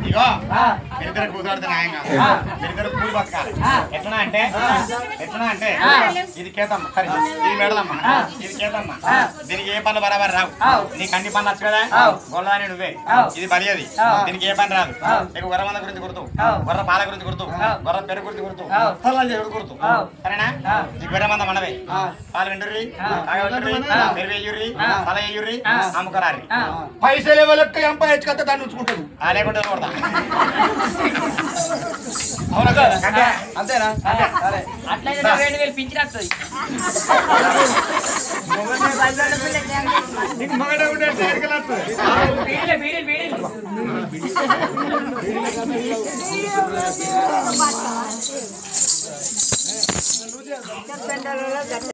ఇగో ఇద్దరు కూతురు న్యాయంగా ఇద్దరు కూలి బతకాలి ఎట్లా అంటే ఇది కేతమ్మ సరే ఇది మెడదమ్మా ఇది కేతమ్మ దీనికి ఏ పనులు బరాబర్ రావు నీకు అన్ని పనులు వచ్చు కదా గొల్లదాని నువ్వే ఇది బలియది దీనికి ఏ పని రాదు నీకు గొర్రె మంద గురించి గుర్తు గొర్రె పాల గురించి గుర్తు గొర్రె పెరుగు గురించి గుర్తు స్థలాలు చెడు గుర్తు సరేనా ఈ గొర్రె మంద మనవే పాలు వెంటుర్రి పెరుగు వేయుర్రి తల వేయుర్రి అమ్ముకరారి పైసలు ఎవరికి ఎంపై హెచ్చుకత్తే దాన్ని ఉంచుకుంటాడు లేకుంటే కొడతా అంతేనా అట్లయితే 2000 పింఛన్ వస్తుంది బీడీలు